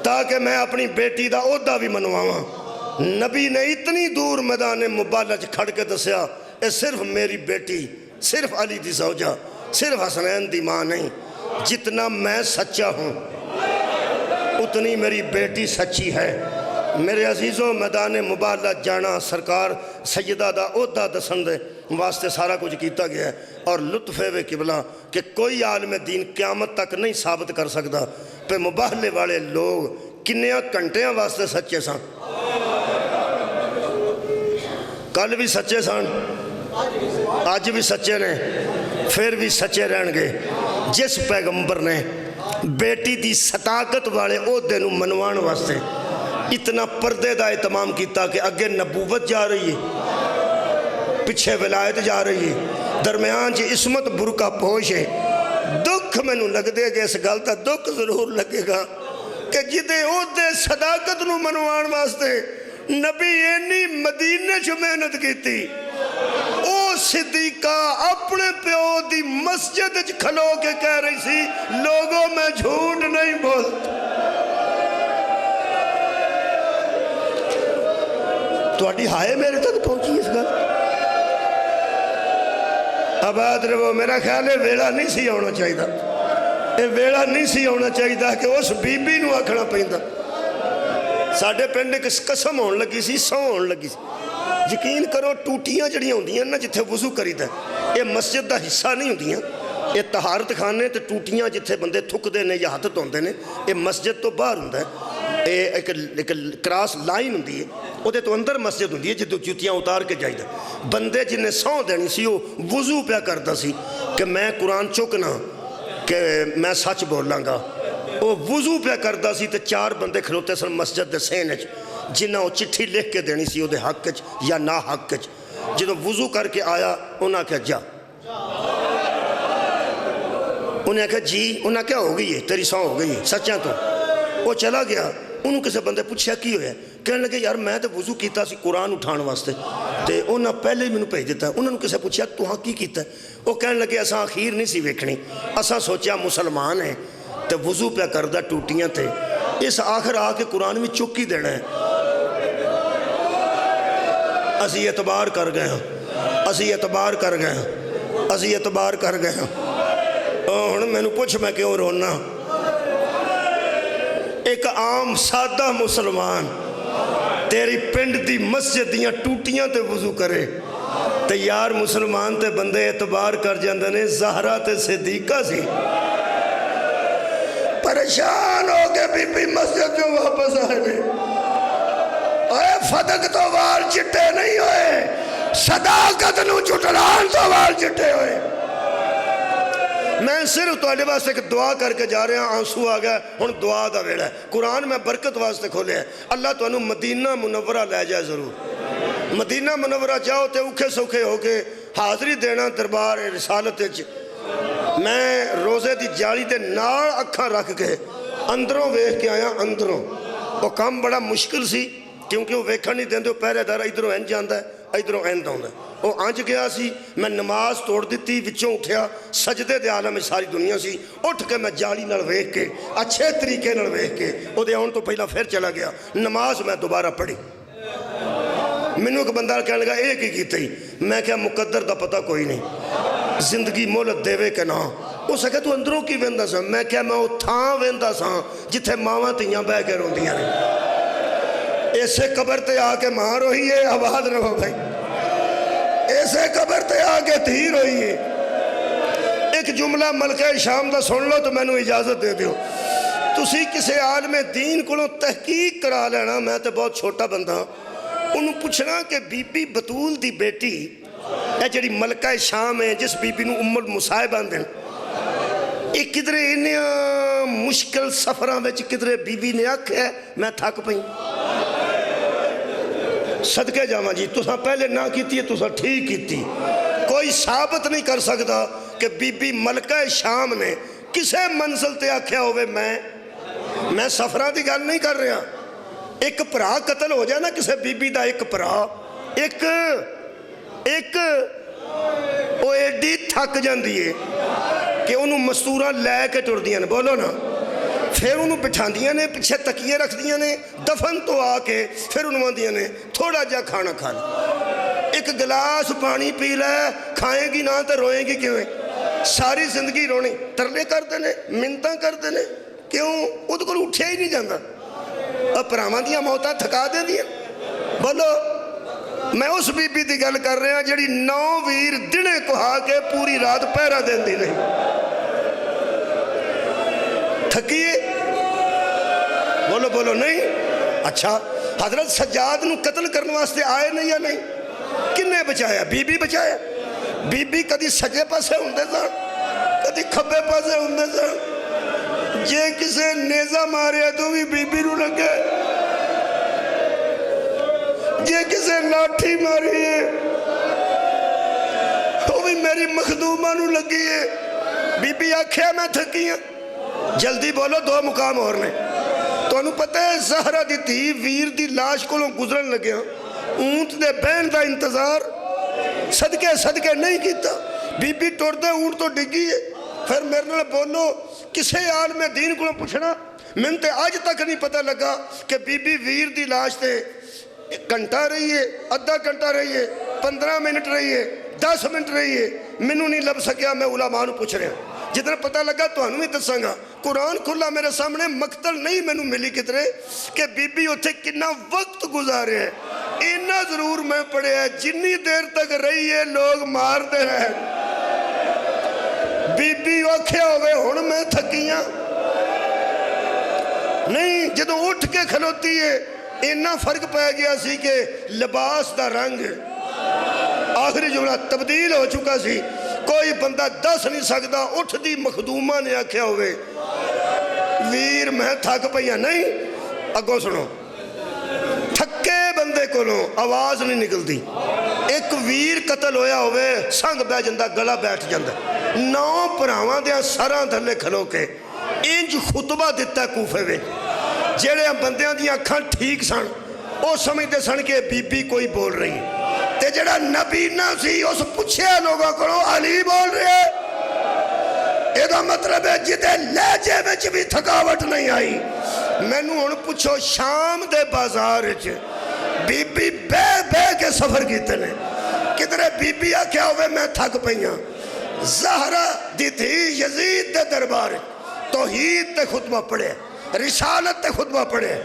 تاکہ میں اپنی بیٹی دا عہدہ بھی منواواں۔ نبی نے اتنی دور میدان مباہلہ کھڑ کے دسیا، اے صرف میری بیٹی، صرف علی دی زوجہ، صرف حسنین دی ماں نہیں، جتنا میں سچا ہوں اتنی میری بیٹی سچی ہے۔ میرے عزیزوں، میدان مباہلہ جانا سرکار سیدہ دا عہدہ دسن دے واسطے سارا کچھ کیتا گیا ہے، اور لطف ہے قبلہ کہ کوئی عالم دین قیامت تک نہیں ثابت کر سکتا پہ مباہلے والے لوگ کنیاں گھنٹیاں واسطے سچے سن، کل بھی سچے سن، آج بھی سچے نے، پھر بھی سچے رہن گے۔ جس پیغمبر نے بیٹی دی صداقت والے عہدے نو منوان واسطے اتنا پردے دا اہتمام کیتا کہ اگے نبوت جا رہی ہے، پچھے ولایت جا رہی ہے، درمیان جی عصمت برکا پوش ہے۔ دکھ میں نو لگ دے گا، اس گلتا دکھ ضرور لگے گا کہ جدے عہدے صداقت نو منوان واسطے نبی اینی مدینے چو محنت کیتی، او صدیقہ اپنے پیو دی مسجد وچ کھلو کے کہہ رہی سی لوگوں میں جھوٹ نہیں بولتا. تھوڑی ہائے میرے تک پہنچی اس گل. آباد رہو. میرا خیال ہے ویلا نہیں سی آنا چاہیے, یہ ویلا نہیں سی آنا چاہیے کہ اس بی بی نو آکھنا پیندا. ساڈے پنڈ ایک قسم ہون لگی سی, سو ہون لگی سی. یقین کرو ٹوٹیاں جڑیاں ہوندیاں نا جتھے وضو کریدا یہ مسجد دا حصہ نہیں ہوندیاں. یہ طہارت خانے تے ٹوٹیاں جتھے بندے تھکدے نے یا ہاتھ دھوندے نے یہ مسجد تو باہر ہوندا ہے. یہ ایک کراس لائن ہوندی ہے, وہ تو اندر مسجد ہوندی ہے جدوں جوتیاں اتار کے جائیدا. بندے جن نے سو دینی سی وہ وضو پیا کردا سی کہ میں قرآن چکنا کہ میں سچ بولاں گا. وہ وضو پیا کردا سی تے چار بندے کھلوتے سن مسجد دے سین وچ جنہاں وہ چٹھی لکھ کے دینی سی وہ حق وچ یا نا حق وچ. جدوں وضو کر کے آیا انہاں کہا جا, انہیں کہا جی, انہاں کیا ہو گئی ہے تیری سو ہو گئی ہے سچاں تو. وہ چلا گیا. انہوں کسے بندے پوچھا کی ہویا, کہنے لگے یار میں تو وضو کیتا سی قرآن اٹھان واسطے تے انہاں پہلے ہی میں بھیج دیتا. انہوں کسے پوچھا تو ہاں کی کیتا ہے. وہ کہنے لگے اساں اخیر نہیں سی ویکھنی, اساں سوچیا مسلمان ہیں تے وضو پیا کردہ ٹوٹیاں تے اس آخر آ کے قرآن میں چک ہی دینا ہے. اسی اعتبار کر گئے ہیں, اسی اعتبار کر گئے ہیں, اسی اعتبار کر گئے ہیں. ہن مینوں پوچھ میں کیوں رونا. ایک عام سادہ مسلمان تیری پنڈ دی مسجد دیاں ٹوٹیاں تے وضو کرے تے یار مسلمان تے بندے اعتبار کر جاندے نے زہرا تے صدیقہ سی. پریشان ہو کے بی بی مسجد جو واپس آئے نے. اے فدق تو وال چٹے نہیں ہوئے, صداقت نو چٹلان تو وال چٹے ہوئے. میں صرف تواڈے واسطے ایک دعا کر کے جا رہا ہوں, آنسو آ گیا. ہن دعا دا ویلا ہے. قرآن میں برکت واسطے کھولے ہے. اللہ تانوں مدینہ منورہ لے جائے ضرور. مدینہ منورہ جاؤ تے اوکھے سوکھے ہو کے حاضری دینا دربار رسالت وچ. میں روزے دی جالی دے نال اکھاں رکھ کے اندروں ویکھ کے آیا. اندروں وہ کام بڑا مشکل سی کیونکہ وہ ویکھن نہیں دیندے. پہرے دار ادھروں انج آندا ہے ادھروں ایندا ہوندا ہے. وہ انج گیا سی, میں نماز توڑ دیتی, وچوں اٹھیا, سجدے دے عالم میں ساری دنیا سی. اٹھ کے میں جالی نال ویکھ کے اچھے طریقے نال ویکھ کے او دے آن تو پہلا پھر چلا گیا. نماز میں دوبارہ پڑھی. مینوں ایک بندہ کہنے لگا اے کی کیتا ہی. میں کہا مقدر دا پتہ کوئی نہیں, زندگی مہلت دے کہ نہ. اس کہا تو اندروں کی ویندا سا. میں کہا میں وہ تھاں ویندا سا جتھے ماواں تیاں بہ کے روندیاں نے. ایسے قبر تے آ کے ماں روئی ہے, آباد رہو بھائی. ایسے قبر تے آ کے دھی روئی ہے. ایک جملہ ملکہ شام دا سن لو تو میں نے اجازت دے دیو. تسی کسے عالم دین کو تحقیق کرا لینا, میں تے بہت چھوٹا بندہ. انہوں پوچھنا کہ بی بی بطول دی بیٹی اے جڑی ملکہ شام ہے جس بی بی نو ام المصائب آندے یہ کدرے انہاں مشکل سفراں وچ کدرے بی بی نے آکھیا ہے میں تھک پئی. صدقے جاواں جی تساں پہلے نہ کیتی ہے تساں ٹھیک کیتی. کوئی ثابت نہیں کر سکتا کہ بی بی ملکہ شام نے کسے منزل تے آکھیا ہوئے میں سفراں دی گل نہیں کر رہا. ایک پرا قتل ہو جائے نا کسے بی بی دا, ایک پرا ایک وہ ایڈی تھک جاندی ہے کہ انہوں مستوراں لے کے ٹر دیاں نے. بولو نا. پھر انہوں بٹھاندیاں نے, پیچھے تکیے رکھ دیاں نے, دفن تو آ کے پھر انہوں آندیاں نے تھوڑا جا کھانا کھا لے, ایک گلاس پانی پی لے, کھائیں گی نہ تو روئیں گی کیوں. ساری زندگی رونی. ترلے کرتے نے, منتاں کرتے نے, کیوں وہ تو کوئی اٹھیا ہی نہیں جاندہ. اب پراواں دیاں موتاں تھکا دیں دیاں. بولو. میں اس بی بی دی گل کر رہے ہیں جڑی 9 ویر دنے کہا کے پوری رات پہرا دین دی نہیں. تھکیے. بولو بولو نہیں. اچھا حضرت سجاد نو قتل کرنے واسطے آئے نہیں یا نہیں؟ کنے بچایا؟ بی بی بچایا. بی بی کدی سجے پاسے ہوندے سن, کدی کھبے پاسے ہوندے سن. جے کسے نیزہ ماریا تو بھی بی بی نو لگے, جے کسے لاٹھی ماری ہے وہ بھی میری مخدومہ نو لگی ہے. بی بی آکھیا میں تھکی ہیں. جلدی بولو 2 مقام اور نے. تو انہوں پتہ ہے زہرہ دی تھی ویر دی لاش کو گزرن لگے ہیں, اونٹ دے بین دا انتظار. صدقے صدقے نہیں کیتا. بی بی ٹردے اونٹ تو ڈگی ہے. پھر میرے نال بولو کسے عالم دین کو پوچھنا. میں تے اج تک نہیں پتہ لگا کہ بی بی ویر دی لاش تے گھنٹہ رہی ہے, آدھا گھنٹہ رہی ہے, 15 منٹ رہی ہے, 10 منٹ رہی ہے. مینوں نہیں لب سکیا, میں علماء نوں پوچھ رہا. جدھر پتہ لگا تانوں بھی دساں گا. قرآن کھلا میرے سامنے, مقتل نہیں مینوں ملی کدھرے کہ بی بی اتھے کتنا وقت گزارے ہے. اینا ضرور میں پڑھیا ہے, جنی دیر تک رہی ہے لوگ مار دے رہے. بی بی آکھیا ہوئے ہن میں تھکیاں نہیں, جدو اٹھ کے کھلوتی ہے اینا فرق پہ گیا سی کہ لباس دا رنگ آخری جملہ تبدیل ہو چکا سی. کوئی بندہ دس نہیں سکتا. اٹھ دی مخدومہ نے آکھیا ہوئے ویر میں تھک پئیاں نہیں. اگوں سنو, تھکے بندے کو آواز نہیں نکلتی. ایک ویر قتل ہویا ہوئے سنگ بہ جندہ, گلا بیٹھ جندہ. 9 پراواں دیاں سراں تھلے کھلو کے انج خطبہ دیتا کوفے میں. جڑے بندیاں دیاں اکھاں ٹھیک سن او سمجھتے سن کہ بی بی کوئی بول رہی ہے. تے جڑا نبینا سی اس پوچھے لوگوں کو علی بول رہے. یہ مطلب ہے جدے لہجے وچ بھی تھکاوٹ نہیں آئی. مینوں ہن پوچھو شام دے بازار وچ بی بی بے بے کے سفر کیتے نے, کدھر بی بی آکھیا ہوئے میں تھک پئیاں. زہرا دی تھی یزید دے دربار توحید تے خطبہ پڑھے, رسالت تے خطبہ پڑھے,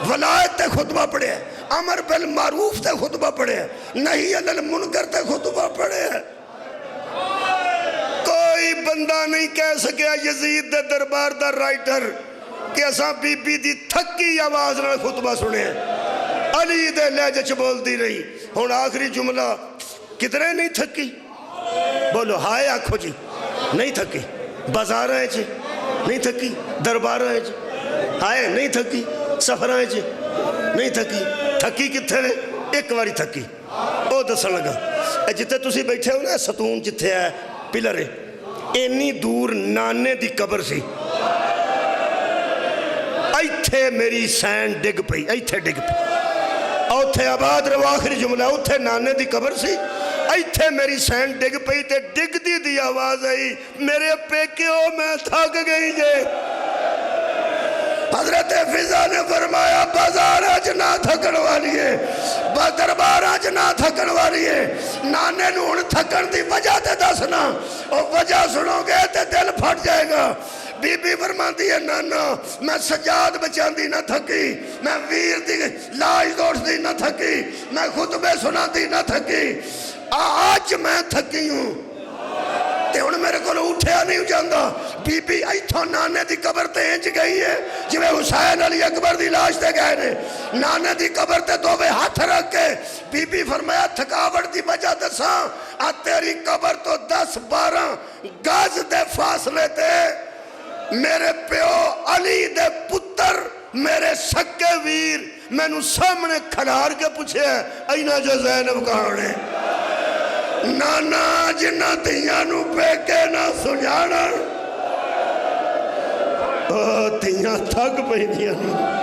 ولایت تے خطبہ پڑھے, امر بالمعروف تے خطبہ پڑھے, نہی علی المنکر تے خطبہ پڑھے. کوئی بندہ نہیں کہہ سکیا یزید دے دربار دا رائٹر کہ اساں بی بی دی تھکی آواز نال خطبہ سنے. علی دے لہجے چ بولدی رہی. ہن آخری جملہ کدھرے نہیں تھکی. بولو ہائے آکھو جی نہیں تھکی. بازاراں وچ نہیں تھکی, درباراں وچ ہائے نہیں تھکی, سفراں وچ نہیں تھکی. تھکی کتھے نے؟ ایک واری تھکی. او دسن لگا جتے تسی بیٹھے ہو نا ستون جتھے ہے پلر, اینی دور نانے دی قبر سی. ایتھے میری سین ڈگ پئی, ایتھے ڈگ پئی. اوتھے آباد رو آخری جملہ, اوتھے نانے دی قبر سی, ایتھے میری سین ڈگ پئی تے ڈگ دی آواز آئی میرے پیکیو میں تھک گئی جے. حضرت فضا نے فرمایا بازار آج نہ تھکن والی ہے, دربار آج نہ تھکن والی ہے. نانے نون تھکن دی وجہ تے دسنا, اور وجہ سنو گے تے دل پھٹ جائے گا. بی بی فرماندی ہے نانا میں سجاد بچان دی نہ تھکی, میں ویر دی لاش دوڑ دی نہ تھکی, میں خطبے سنا دی نہ تھکی. آج میں تھکی ہوں تے ہن میرے کو اٹھیا نہیں جاندا. بی بی ایتھوں نانے دی قبر تے انج گئی ہے جویں حسین علی اکبر دی لاش تے گئے نے. نانے دی قبر تے دوویں ہاتھ رکھ کے بی بی فرمایا تھکاوٹ دی وجہ دساں, آ تیری قبر تو 10-12 گز دے فاصلے تے میرے پیو علی دے پتر میرے سکے ویر مینوں سامنے کھڑار کے پوچھے اینا جو زینب کہاں ہے. نانا جنہ تیاں نو پیکے نہ سجانا, تیاں تھک پہ دیا نہیں.